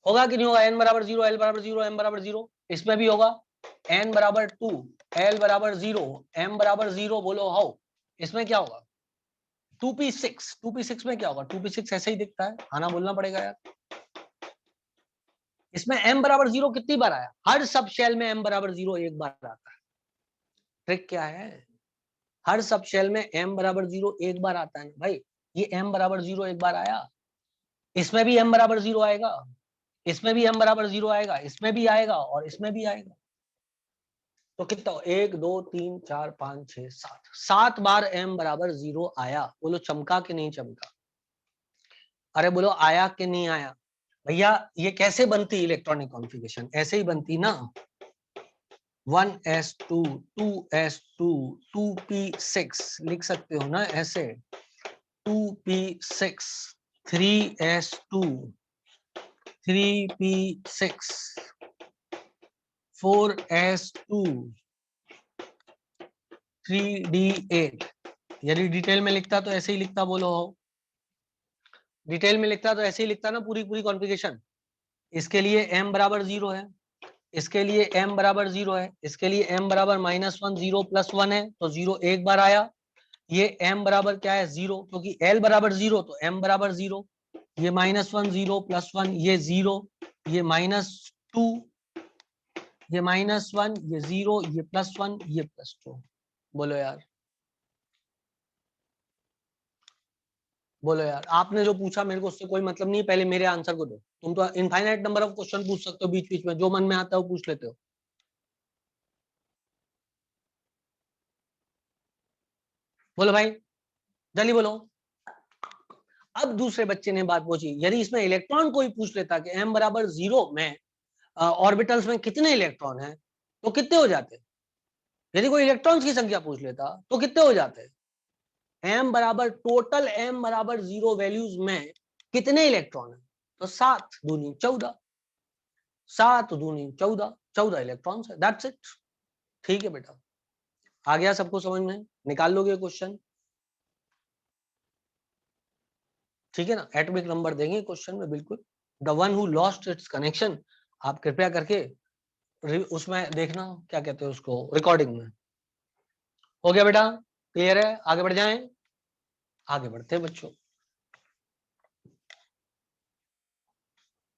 होगा कि नहीं होगा? n बराबर 0, l बराबर 0, m बराबर 0, इसमें भी होगा। n बराबर 2, l बराबर 0, m बराबर 0, बोलो हाउ, इसमें क्या होगा? 2p6, 2p6 में क्या होगा? 2p6 ऐसे ही दिखता है, हाँ ना बोलना पड़ेगा यार। इसमें m बराबर 0 कितनी बार आया? हर सब शेल में m बराबर 0 एक बार आता है। ट्रिक क्या है? हर सब शेल में m बराबर 0 एक बार आता है भाई। ये m बराबर 0 एक बार आया, इसमें भी m बराबर 0 आएगा, इसमें भी m बराबर 0 आएगा, इसमें भी आएगा और इसमें भी आएगा। तो कितना? 1 2 3 4 5 6 7, 7 बार m बराबर 0 आया। बोलो चमका कि नहीं चमका? अरे बोलो आया कि नहीं आया? भैया ये कैसे बनती इलेक्ट्रॉनिक कॉन्फ़िगरेशन? ऐसे ही बनती ना, 1s2, 2s2, 2p6 लिख सकते हो ना ऐसे, 2p6, 3s2, 3p6, 4s2, 3d8। यदि डिटेल में लिखता तो ऐसे ही लिखता, बोलो हो, डिटेल में लिखता तो ऐसे ही लिखता ना पूरी पूरी कॉन्फ़िगरेशन। इसके लिए m बराबर 0 है, इसके लिए m बराबर 0 है, इसके लिए m बराबर -1, 0 + 1 है तो 0 एक बार आया। ये m बराबर क्या है? 0, क्योंकि l बराबर 0 तो m बराबर 0। ये -1, 0 + 1, ये 0, ये -2, ये -1, ये 0, ये +1, ये +2। बोलो यार, बोलो यार, आपने जो पूछा मेरे को उससे कोई मतलब नहीं, पहले मेरे आंसर को दो। तुम तो इनफाइनाइट नंबर ऑफ क्वेश्चन पूछ सकते हो बीच बीच में, जो मन में आता है वो पूछ लेते हो। बोलो भाई, जल्दी बोलो। अब दूसरे बच्चे ने बात पूछी, यदि इसमें इलेक्ट्रॉन कोई पूछ लेता कि m बराबर 0 में ऑर्बिटल्स में कितने इलेक्ट्रॉन हैं, तो कितने हो जाते? यदि कोई इलेक्ट्रॉन्स की संख्या पूछ लेता तो कितने हो जाते? m बराबर टोटल m बराबर 0 वैल्यूज में कितने इलेक्ट्रॉन है? तो 7 दूनी 14, 7 दूनी 14, 14 इलेक्ट्रॉन्स है, दैट्स इट। ठीक है बेटा, आ गया सबको समझ में? निकाल लोगे क्वेश्चन? ठीक है ना, एटॉमिक नंबर देंगे क्वेश्चन में बिल्कुल। The one who lost its connection, आप कृपया करके उसमें देखना, क्या कहते हैं उसको, रिकॉर्डिंग में। हो गया बेटा? क्लियर है? आगे बढ़ जाएं? आगे बढ़ते हैं बच्चों।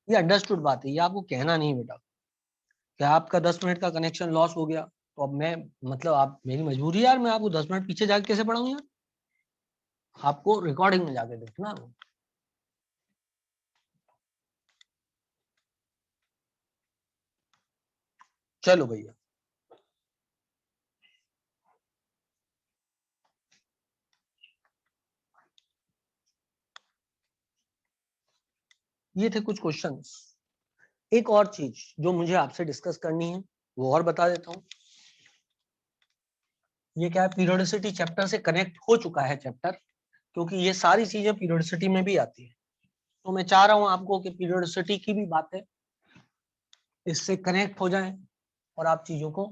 ये अंडरस्टूड बात है, ये आपको कहना नहीं बेटा कि आपका 10 मिनट का कनेक्शन लॉस हो गया तो अब मैं, मतलब आप, मेरी मजबूरी है यार, मैं आपको 10 मिनट पीछे जाके कैसे पढ़ाऊं यार? आपको रिकॉर्डिंग में जाके देखना। चलो भैया, ये थे कुछ क्वेश्चंस। एक और चीज जो मुझे आपसे डिस्कस करनी है वो और बता देता हूँ। ये क्या है, पीरियोडिसिटी चैप्टर से कनेक्ट हो चुका है चैप्टर, क्योंकि ये सारी चीजें पीरियोडिसिटी में भी आती है। तो मैं चाह रहा हूँ आपको कि पीरियोडिसिटी की भी बातें इससे कनेक्ट हो जाएं और आप चीजों को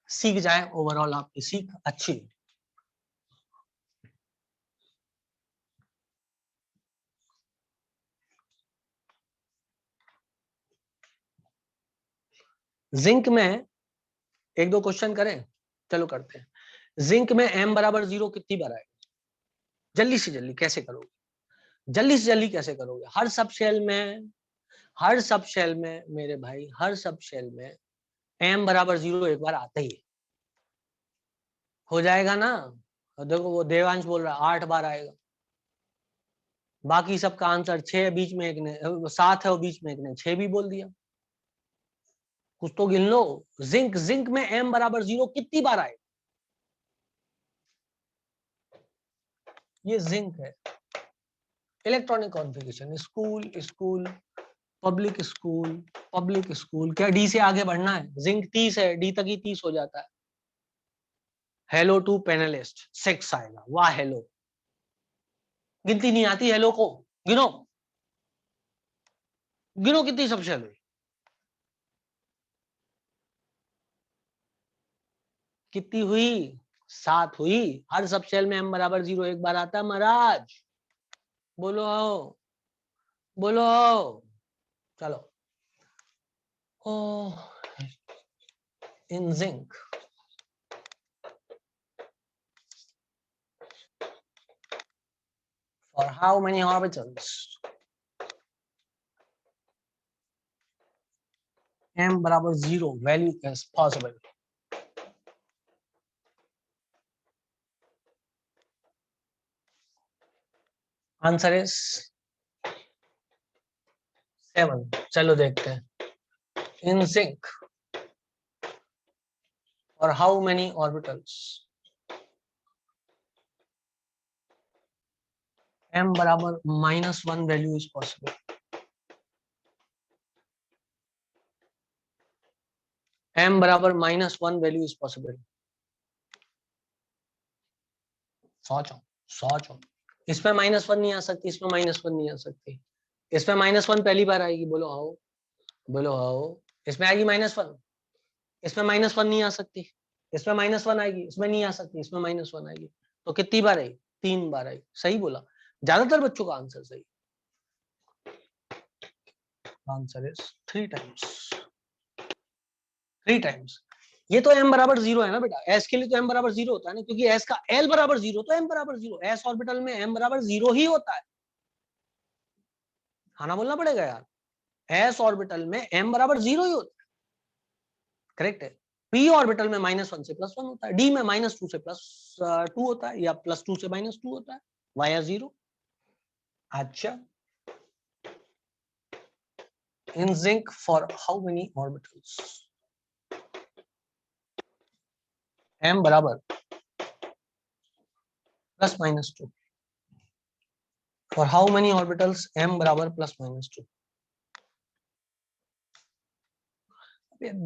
सीख जाएं, ओवरऑल आपकी सीख अच्छी है। जिंक में एक दो क्वेश्चन करें, चलो करते हैं। जिंक में m बराबर 0 कितनी बार आएगा? जल्दी से जल्दी कैसे करोगे? जल्दी से जल्दी कैसे करोगे? हर सब शेल में, हर सब शेल में मेरे भाई, हर सब शेल में m बराबर 0 एक बार आता ही है। हो जाएगा ना? और देखो वो देवांश बोल रहा है 8 बार आएगा। बाकी सबका आंसर 6, बीच में एक ने 7 है और बीच में एक ने 6 भी बोल दिया। कुछ तो गिन लो। जिंक, जिंक में m बराबर 0 कितनी बार आएगा? ये जिंक है। Electronic configuration, school, school, public school, public school, क्या डी से आगे बढ़ना है? जिंक 30 है, डी तक ही 30 हो जाता है। हेलो टू पैनलिस्ट 6 आएगा, वाह हेलो। गिनती नहीं आती हेलो को? गिनो, गिनो कितनी सब शेल हुई? कितनी हुई? 7 हुई। हर सब सेल में m बराबर 0 एक बार आता है महाराज। बोलो आओ, बोलो आओ। चलो, ओ इन zinc for how many orbitals m बराबर 0 value is possible? Answer is 7। चलो देखते हैं। इन जिंक और हाउ मेनी ऑर्बिटल्स m बराबर -1 वैल्यू इज पॉसिबल? m बराबर -1 वैल्यू इज पॉसिबल। सोचो सोचो। इसमें -1 नहीं आ सकती, इसमें -1 नहीं आ सकती। इसमें -1 पहली बार आएगी। बोलो आओ, बोलो आओ। इसमें आएगी -1, इसमें -1 नहीं आ सकती। इसमें -1 आएगी, इसमें नहीं आ सकती, इसमें -1 आएगी। तो कितनी बार आई? 3 बार आई। सही बोला, ज्यादातर बच्चों का आंसर सही। Answer is 3 times. 3 टाइम्स। ये तो m बराबर 0 है ना बेटा, s के लिए तो m बराबर 0 होता है ना, क्योंकि s का l बराबर 0 तो m बराबर 0। s ऑर्बिटल में m बराबर 0 ही होता है। खाना बोलना पड़ेगा यार, s ऑर्बिटल में m बराबर 0 ही होता है। करेक्ट है। p ऑर्बिटल में -1 से +1 होता है, d में -2 से +2 होता है, या +2 से -2 होता है, वाया 0। अच्छा, in zinc for how many orbitals m बराबर +-2 for how many orbitals m बराबर +-2?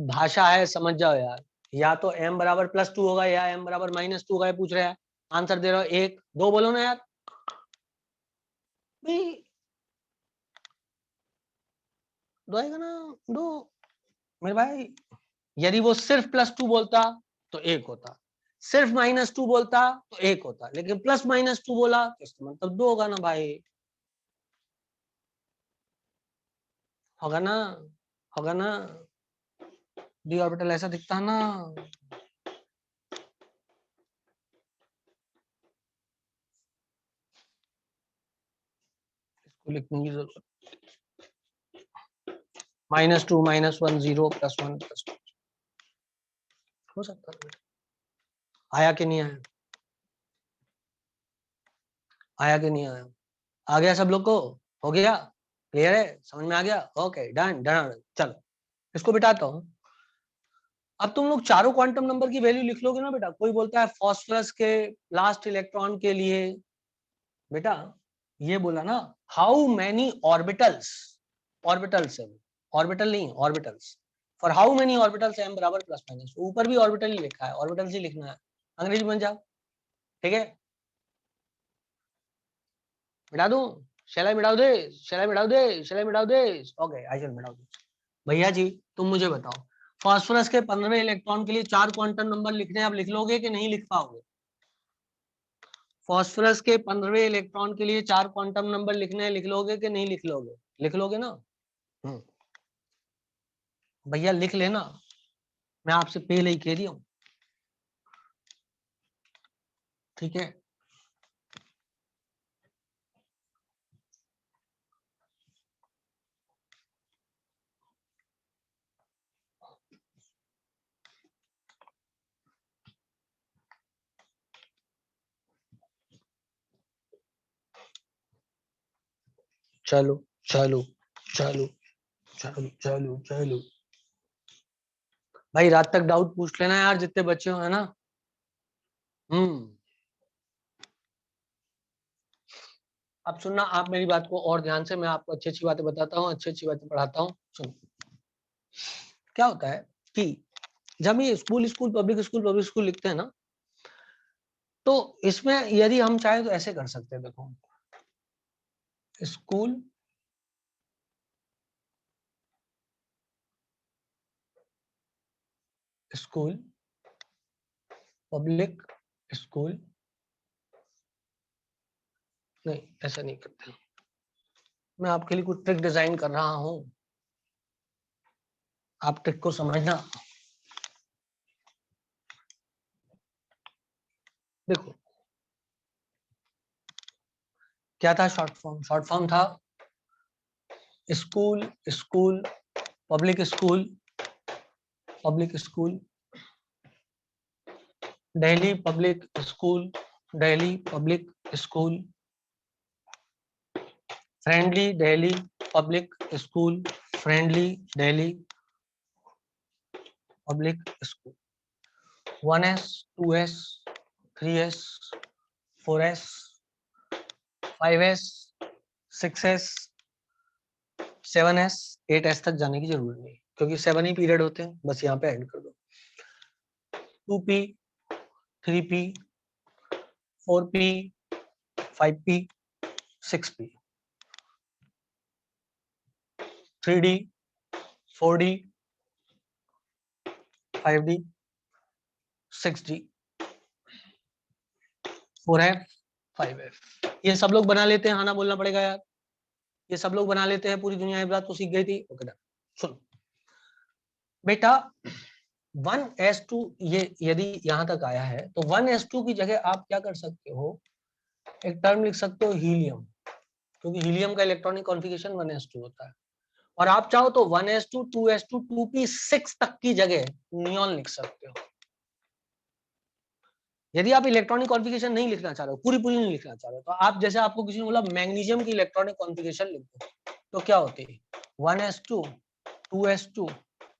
भाषा है, समझ जाओ यार। या तो m बराबर +2 होगा या m बराबर -2 होगा। पूछ रहा है, आंसर दे रहा हो 1 2 बोलो ना यार। दो आएगा ना, दो मेरे भाई। यदि वो सिर्फ +2 बोलता तो 1 होता, सिर्फ -2 बोलता तो 1 होता, लेकिन +-2 बोला तो इसका मतलब 2 होगा ना भाई। होगा ना, होगा ना। डी ऑर्बिटल ऐसा दिखता है ना। इसको लिखने की जरूरत, -2 -1 0 +1 +2 हो सकता है। आया कि नहीं आया? आया कि नहीं आया? आ गया सब लोग को? हो गया? क्लियर है? समझ में आ गया? Okay, done done. चलो इसको बिठाता हूँ। अब तुम लोग चारों क्वांटम नंबर की वैल्यू लिख लोगे ना बेटा। कोई बोलता है फास्फोरस के लास्ट इलेक्ट्रॉन के लिए, बेटा ये बोला ना, हाउ मैनी ऑर्बिटल्स, ऑर्बिटल्स है, ऑर्बिटल नहीं, orbitals. For how many orbitals m बराबर +-, ऊपर भी ऑर्बिटल ही लिखा है, ऑर्बिटल्स ही लिखना है। अंग्रेजी बन जाओ, ठीक है? मिटा दूं? शैल आई मिटाओ दे, शैल आई मिटाओ दे, शैल आई मिटाओ दे? ओके, आई शैल मिटाओ दे। भैया जी तुम मुझे बताओ, फास्फोरस के 15वें इलेक्ट्रॉन के लिए 4 क्वांटम नंबर लिखने, आप लिख लोगे कि नहीं लिख पाओगे? फास्फोरस के 15वें इलेक्ट्रॉन के लिए 4 क्वांटम नंबर लिखने, लिख लोगे कि नहीं लिख लोगे? लिख लोगे ना? भैया लिख लेना, मैं आपसे पहले ही कह रही हूँ, ठीक है? चलो चलो चलो चलो चलो चलो भाई, रात तक डाउट पूछ लेना यार, जितने बच्चे हो, है ना? हम्म। अब सुनना आप मेरी बात को और ध्यान से, मैं आपको अच्छी अच्छी बातें बताता हूँ, अच्छी अच्छी बातें पढ़ाता हूँ। सुनो, क्या होता है कि जब ये स्कूल स्कूल पब्लिक स्कूल लिखते हैं ना, तो इसमें यदि हम चाहे तो ऐसे कर सकते हैं। देखो, स्कूल स्कूल पब्लिक स्कूल, नहीं ऐसा नहीं करते, मैं आपके लिए कुछ ट्रिक डिजाइन कर रहा हूं, आप ट्रिक को समझना। देखो क्या था शॉर्ट फॉर्म, शॉर्ट फॉर्म था school, school, public school, public school, Delhi public school, Delhi public school, friendly Delhi public school, friendly Delhi public school, 1S, 2S, 3S, 4S, 5S, 6S, 7S, 8S तक जाने की जरूरत नहीं, क्योंकि 7 ही पीरियड होते हैं, बस यहाँ पे ऐड कर दो। 2P, 3P, 4P, 5P, 6P, 3D, 4D, 5D, 6D, 4F, 5F। ये सब लोग बना लेते हैं, हाँ ना बोलना पड़ेगा यार, ये सब लोग बना लेते हैं, पूरी दुनिया ये बात तो सीख गई थी। Okay done. सुनो बेटा 1s2, ये यदि यहां तक आया है तो 1s2 की जगह आप क्या कर सकते हो, एक टर्म लिख सकते हो हीलियम, क्योंकि हीलियम का इलेक्ट्रॉनिक कॉन्फ़िगरेशन 1s2 होता है। और आप चाहो तो 1s2, 2s2, 2p6 तक की जगह नियॉन लिख सकते हो। यदि आप इलेक्ट्रॉनिक कॉन्फ़िगरेशन नहीं लिखना चाह रहे हो, पूरी पूरी नहीं लिखना चाह रहे हो, तो आप जैसे आपको किसी ने बोला मैग्नीशियम की इलेक्ट्रॉनिक कॉन्फ़िगरेशन लिख दो, तो क्या होती है 1s2, 2s2,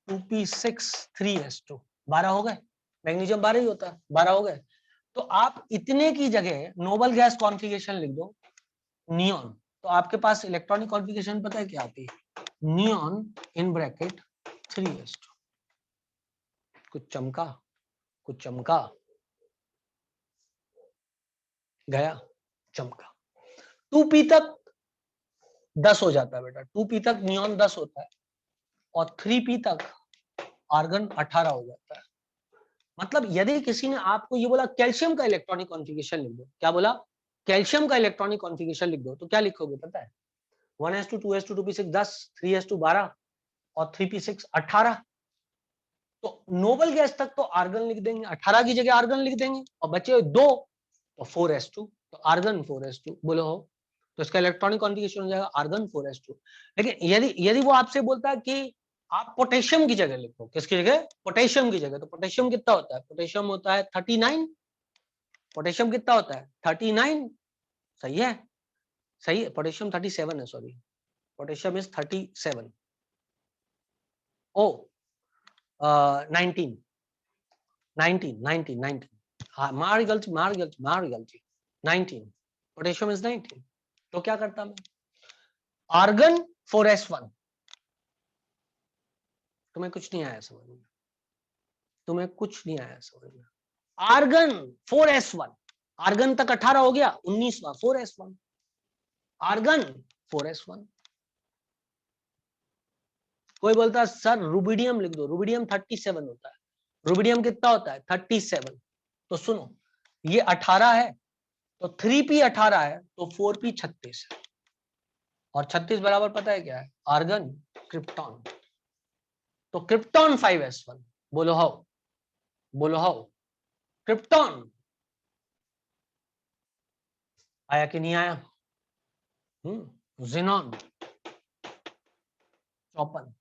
2p6, 3s2, 12 हो गए। मैग्नीशियम 12 ही होता है, 12 हो गए। तो आप इतने की जगह नोबल गैस कॉन्फ़िगरेशन लिख दो नियॉन, तो आपके पास इलेक्ट्रॉनिक कॉन्फ़िगरेशन पता है क्या आती है, नियॉन इन ब्रैकेट 3s2। कुछ चमका, कुछ चमका, गया, चमका। 2p तक 10 हो जाता है बेटा, 2p तक नियॉन 10 होता है, और 3p तक आर्गन 18 हो जाता है। मतलब यदि किसी ने आपको ये बोला कैल्शियम का इलेक्ट्रॉनिक कॉन्फ़िगरेशन लिख दो, क्या बोला, कैल्शियम का इलेक्ट्रॉनिक कॉन्फ़िगरेशन लिख दो, तो क्या लिखोगे पता है, 1s2, 2s2, 2p6 10, 3s2 12 और 3p6 18। तो नोबल गैस तक तो आर्गन लिख देंगे, 18 की जगह आर्गन लिख देंगे, और बचे 2 तो 4s2, तो आर्गन 4s2 बोलो हो, तो इसका इलेक्ट्रॉनिक कॉन्फ़िगरेशन हो जाएगा आर्गन 4s2। लेकिन यदि यदि वो आपसे बोलता है कि आप पोटेशियम की जगह लिखो, किसकी जगह, पोटेशियम की जगह, तो पोटेशियम कितना होता है, पोटेशियम होता है 39, पोटेशियम कितना होता है 39, सही है, सही है, पोटेशियम 37 है, सॉरी, पोटेशियम इज 37, ओ 19, 19, हाँ मारी गलती, मारी गलती, मारी गलती, 19, पोटेशियम इज 19। तो क्या करता मैं, आर्गन 4s1, तुम्हें कुछ नहीं आया समझ में, तुम्हें कुछ नहीं आया समझ में, आर्गन 4s1, आर्गन तक 18 हो गया, 19वां 4s1, आर्गन 4s1। कोई बोलता है सर रुबिडियम लिख दो, रुबिडियम 37 होता है, रुबिडियम कितना होता है 37, तो सुनो ये 18 है, तो 3p 18 है, तो 4p 36 है, और 36 बराबर पता है क्या है, आर्गन क्रिप्टॉन, तो क्रिप्टॉन 5s1, बोलो हाउ, बोलो हाउ, क्रिप्टॉन आया कि नहीं आया, जिनॉन 54,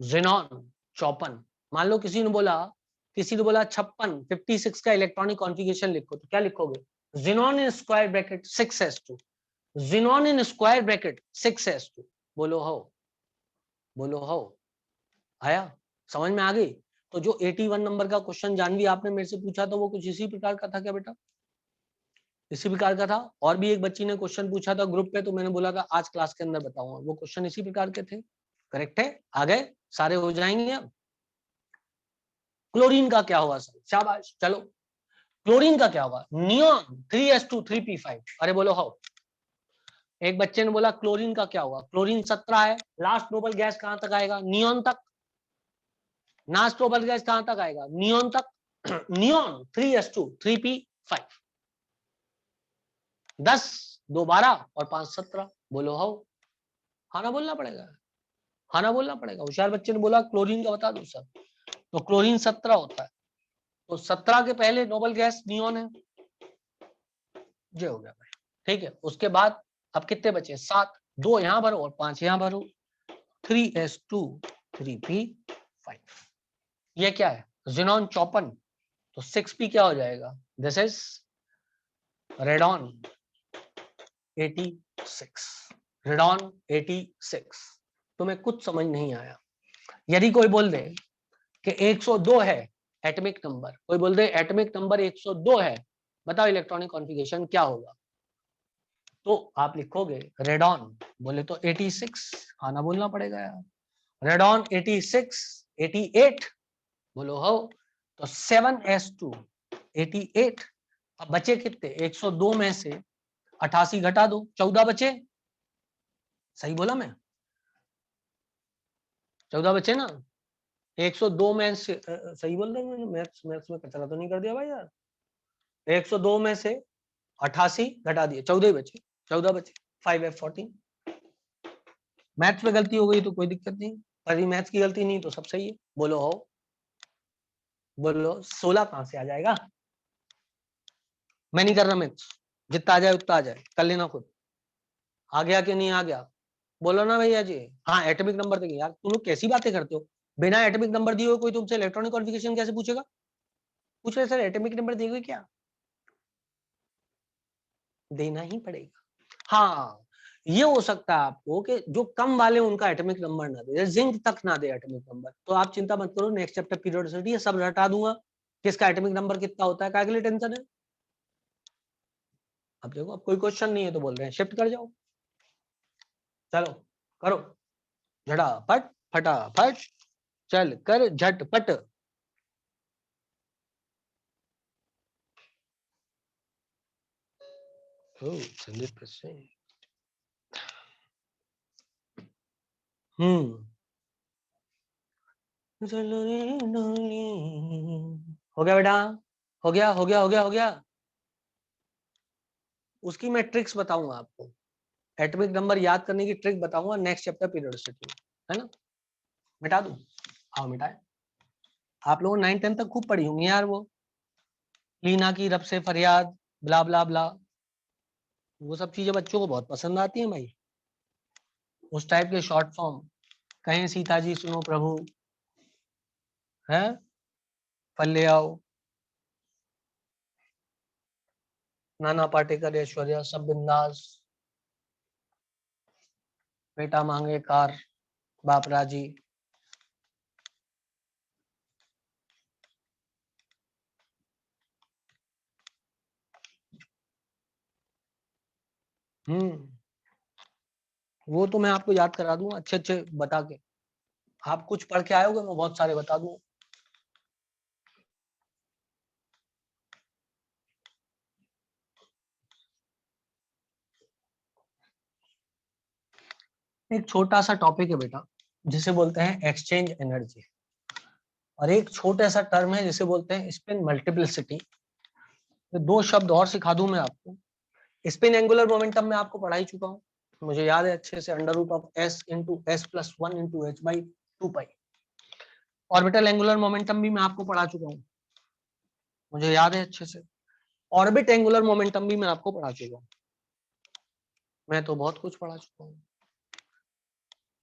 जिनॉन 54। मान लो किसी ने बोला 56, 56 का इलेक्ट्रॉनिक कॉन्फ़िगरेशन लिखो, तो क्या लिखोगे, xenon in square bracket 6s2, xenon in square bracket 6s2, बोलो हो, बोलो हो, आया, समझ में आ गई। तो जो 81 नंबर का क्वेश्चन जानवी आपने मेरे से पूछा था वो कुछ इसी प्रकार का था क्या बेटा, इसी प्रकार का था। और भी एक बच्ची ने क्वेश्चन पूछा था ग्रुप पे, तो मैंने बोला था आज क्लास के अंदर बताऊंगा, वो क्वेश्चन इसी प्रकार के थे। करेक्ट है, आ गए, सारे हो जाएंगे अब। क्लोरीन का क्या हुआ सर, शाबाश, चलो क्लोरीन का क्या हुआ, नियॉन 3s2 3p5, अरे बोलो हाउ। एक बच्चे ने बोला क्लोरीन का क्या हुआ, क्लोरीन 17 है, लास्ट नोबल गैस कहां तक आएगा, नियॉन तक, लास्ट नोबल गैस कहां तक आएगा, नियॉन तक, नियॉन 3s2 3p5 10 2 12 और 5 17 बोलो हो। हाँ ना बोलना पड़ेगा, हाँ ना बोलना पड़ेगा। होशियार बच्चे ने बोला क्लोरीन का बता दो सर, तो क्लोरीन 17 होता है, तो 17 के पहले नोबल गैस नियॉन है, ये हो गया भाई। ठीक है, उसके बाद अब कितने बचे? 7, 2 यहाँ भरो और 5 यहाँ भरो, 3s2 3p5। ये क्या है? जिनॉन 54, तो 6p क्या हो जाएगा? This is radon 86, radon 86। तुम्हें कुछ समझ नहीं आया? यदि कोई बोल दे कि 102 है एटॉमिक नंबर, कोई बोल दे एटॉमिक नंबर 102 है, बताओ इलेक्ट्रॉनिक कॉन्फ़िगरेशन क्या होगा? तो आप लिखोगे रेडॉन, बोले तो 86, आना बोलना पड़ेगा यार। रेडॉन 86, 88 बोलो हो, तो 7s2 88। अब बचे कितने? 102 में से 88 घटा दो, 14 बचे। सही बोला मैं? 14 बचे ना? 102 में से सही बोल रहे हैं? मैथ्स में कचरा तो नहीं कर दिया भाई यार? 102 में से 88 घटा दिए, 14 ही बचे, 14 बचे, 5f14। मैथ्स में गलती हो गई तो कोई दिक्कत नहीं, पर मैथ्स की गलती नहीं तो सब सही है। बोलो हो, बोलो 16 कहां से आ जाएगा? मैं नहीं कर रहा मैथ्स, जितना आ जाए उतना आ जाए, कर लेना खुद। आ गया कि नहीं आ गया? बोलो ना भैया जी। हाँ एटॉमिक नंबर देखिए यार, तुम लोग कैसी बातें करते हो? बिना एटॉमिक नंबर दिए हुए कोई तुमसे इलेक्ट्रॉनिक कॉन्फ़िगरेशन कैसे पूछेगा? पूछ रहे सर एटॉमिक नंबर देंगे क्या? देना ही पड़ेगा। हाँ ये हो सकता है आपको कि जो कम वाले उनका एटॉमिक नंबर ना दे, जिंक तक ना दे एटॉमिक नंबर, तो आप चिंता मत करो, नेक्स्ट चैप्टर पीरियोडिसिटी है सब रटा दूंगा, किसका एटॉमिक नंबर कितना होता है, क्या के लिए टेंशन है? अब देखो, अब कोई क्वेश्चन नहीं है तो बोल रहे हैं शिफ्ट कर जाओ। चलो करो झटाफट फटाफट, चल कर झटपट। संदीप हो गया बेटा, हो गया हो गया हो गया हो गया। उसकी मैं ट्रिक्स बताऊंगा आपको, एटॉमिक नंबर याद करने की ट्रिक बताऊंगा नेक्स्ट चैप्टर पीरियोडिसिटी, है ना? मिटा दूं? आओ मिटाए। आप लोगों 9-10 तक खूब पढ़ी होंगी यार, वो लीना की रब से फरियाद, ब्ला ब्ला ब्ला, वो सब चीजें बच्चों को बहुत पसंद आती हैं भाई। उस टाइप के शॉर्ट फॉर्म, कहें सीता जी सुनो प्रभु, है फल ले आओ, नाना पाटेकर ऐश्वर्या सब बिंदास, बेटा मांगे कार बाप राजी। वो तो मैं आपको याद करा दूंगा अच्छे अच्छे बता के, आप कुछ पढ़ के आए होगे, मैं बहुत सारे बता दूंगा। एक छोटा सा टॉपिक है बेटा जिसे बोलते हैं एक्सचेंज एनर्जी, और एक छोटा सा टर्म है जिसे बोलते हैं स्पिन मल्टीप्लिसिटी। तो दो शब्द और सिखा दूं मैं आपको। स्पिन एंगुलर मोमेंटम में आपको पढ़ा ही चुका हूँ, मुझे याद है अच्छे से, under root of s into s plus 1 into h by 2 pi. Orbital angular momentum भी मैं आपको पढ़ा चुका हूँ, मुझे याद है अच्छे से। ऑर्बिट एंगुलर मोमेंटम भी मैं आपको पढ़ा चुका हूँ, मैं तो बहुत कुछ पढ़ा चुका हूँ।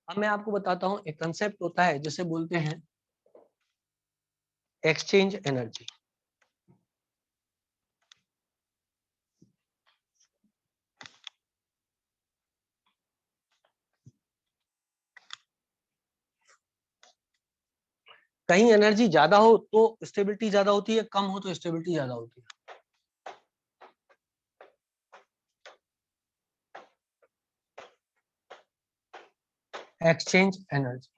अब मैं आपको बताता हूँ, एक कंसेप्ट होता है जिसे बोलते हैं एक्सचेंज एनर्जी। कहीं एनर्जी ज्यादा हो तो स्टेबिलिटी ज्यादा होती है, कम हो तो स्टेबिलिटी ज्यादा होती है। Exchange energy,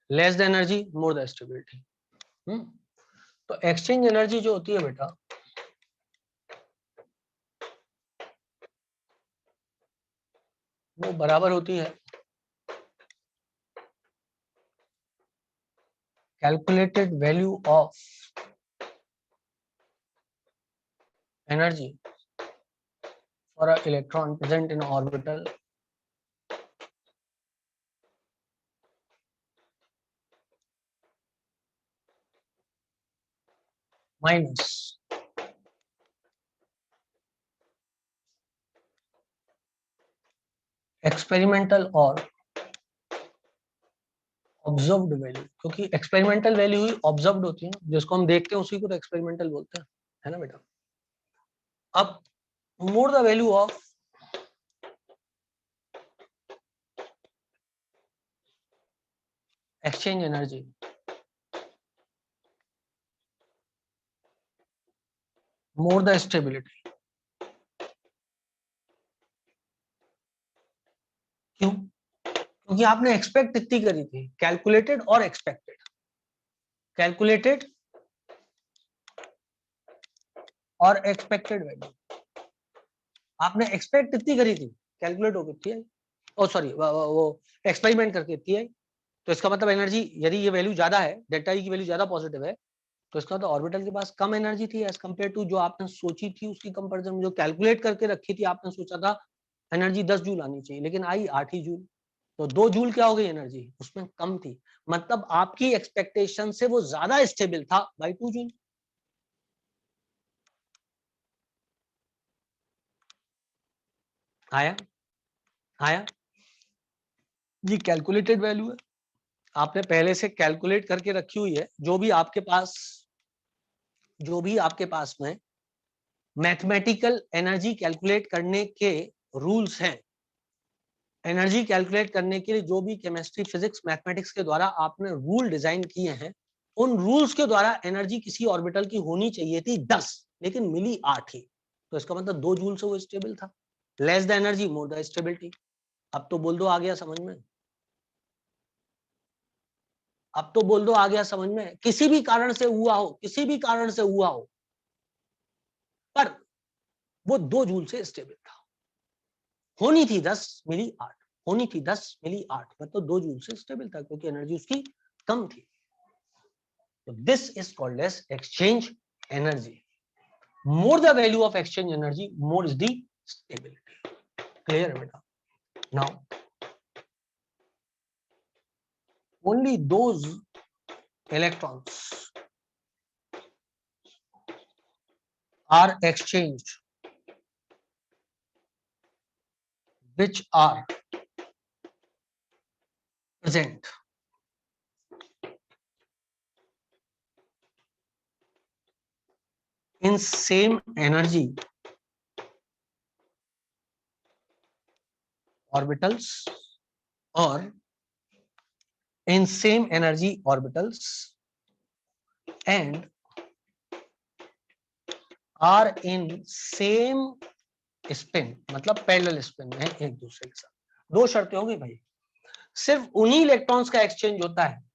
less the energy more the stability. तो एक्सचेंज एनर्जी जो होती है बेटा, वो बराबर होती है calculated value of energy for an electron present in orbital minus experimental or observed value, क्योंकि एक्सपेरिमेंटल वैल्यू ही ऑब्जर्व्ड होती है ना, जिसको हम देखते हैं उसी को तो एक्सपेरिमेंटल बोलते हैं, है ना बेटा। अब more the value of exchange energy more the stability. क्यों? क्योंकि आपने एक्सपेक्ट इतनी करी थी, कैलकुलेटेड और एक्सपेक्टेड, कैलकुलेटेड और एक्सपेक्टेड वैल्यू आपने एक्सपेक्ट इतनी करी थी, कैलकुलेट हो गई थी, ओ सॉरी वो एक्सपेरिमेंट करके इतनी है, तो इसका मतलब एनर्जी यदि ये वैल्यू ज्यादा है, डेल्टा ई की वैल्यू ज्यादा पॉजिटिव है, तो इसका मतलब ऑर्बिटल के पास कम एनर्जी थी एज कम्पेयर टू जो आपने सोची थी उसकी कंपैरिजन में, जो कैलकुलेट करके रखी थी आपने सोचा था एनर्जी 10 जूल आनी चाहिए, लेकिन आई 8 ही जूल, तो 2 जूल क्या हो गई एनर्जी उसमें कम थी, मतलब आपकी एक्सपेक्टेशन से वो ज्यादा स्टेबल था बाई 2 जूल। आया आया, ये कैलकुलेटेड वैल्यू है, आपने पहले से कैलकुलेट करके रखी हुई है, जो भी आपके पास में मैथमेटिकल एनर्जी कैलकुलेट करने के रूल्स हैं, एनर्जी कैलकुलेट करने के लिए जो भी केमिस्ट्री फिजिक्स मैथमेटिक्स के द्वारा आपने रूल डिजाइन किए हैं, उन रूल्स के द्वारा एनर्जी किसी ऑर्बिटल की होनी चाहिए थी 10, लेकिन मिली 8 ही, तो इसका मतलब 2 जूल से वो स्टेबल था, less the energy more the stability. अब तो बोल दो आ गया समझ में, अब तो बोल दो आ गया समझ में, किसी भी कारण से हुआ हो, किसी भी कारण से हुआ हो, पर वो 2 जूल से स्टेबल था, होनी थी 10 मिली 8, होनी थी 10 मिली 8, मतलब 2 जूल से स्टेबल था क्योंकि एनर्जी उसकी कम थी, तो this is called as exchange energy. more the value of exchange energy, more is the stability. Clear beta? Now only those electrons are exchanged which are present in same energy orbitals or in same energy orbitals and are in same spin, मतलब parallel spin में एक दूसरे के साथ। दो शर्तें होंगी भाई, सिर्फ उन्हीं इलेक्ट्रॉन्स का एक्सचेंज होता है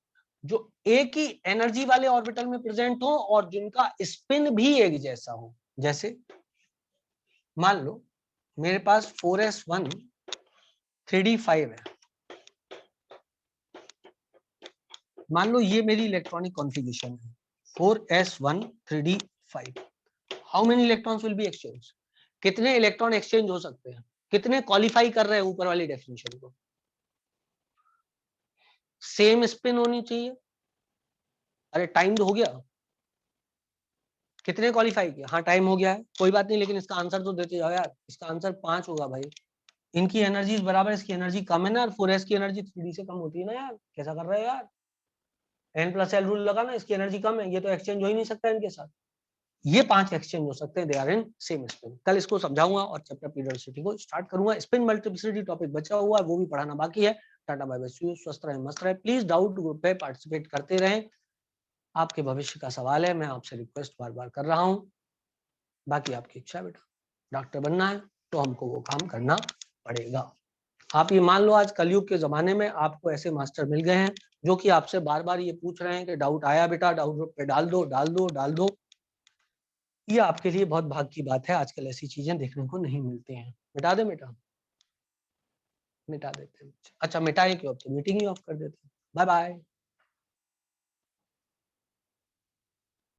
जो एक ही एनर्जी वाले ऑर्बिटल में प्रेजेंट हो और जिनका स्पिन भी एक जैसा हो। जैसे मान लो मेरे पास 4s1 3d5 है, मान लो ये मेरी इलेक्ट्रॉनिक कॉन्फ़िगरेशन है 4s1 3d5, how many electrons will be exchange, कितने इलेक्ट्रॉन एक्सचेंज हो सकते हैं, कितने क्वालिफाई कर रहे हैं ऊपर वाली डेफिनेशन को, सेम स्पिन होनी चाहिए, अरे टाइम तो हो गया, कितने क्वालिफाई किया, हाँ टाइम हो गया है कोई बात नहीं, लेकिन इसका आंसर तो देते जाओ यार, इसका आंसर 5 होगा भाई, इनकी एनर्जी बराबर, इसकी एनर्जी कम है ना, 4s की एनर्जी 3d से कम होती है ना यार, कैसा कर रहे हो यार, n+l रूल लगा ना, इसकी एनर्जी कम है, ये तो एक्सचेंज हो ही नहीं सकता इनके साथ, ये 5 एक्सचेंज हो सकते हैं, they are in same spin. कल इसको समझाऊंगा और चैप्टर पीरियोडिसिटी को स्टार्ट करूंगा, स्पिन मल्टीप्लिसिटी टॉपिक बचा हुआ है वो भी पढ़ाना बाकी है। टाटा बाय बाय, सी यू, स्वस्थ रहे मस्त रहे, प्लीज डाउट ग्रुप पे पार्टिसिपेट करते रहें, आपके भविष्य का सवाल है, मैं आपसे रिक्वेस्ट बार बार कर रहा हूँ, बाकी आपकी इच्छा बेटा, डॉक्टर बनना है तो हमको वो काम करना पड़ेगा। आप ये मान लो आज कलयुग के जमाने में आपको ऐसे मास्टर मिल गए हैं जो कि आपसे बार बार ये पूछ रहे हैं कि डाउट आया बेटा, डाउट ग्रुप पे डाल दो डाल दो डाल दो, ये आपके लिए बहुत भाग की बात है, आजकल ऐसी चीजें देखने को नहीं मिलती हैं। मिटा दे बेटा, मिटा देते हैं, अच्छा मिटाए क्यों, अब तो मीटिंग ही ऑफ कर देते हैं, बाय बाय।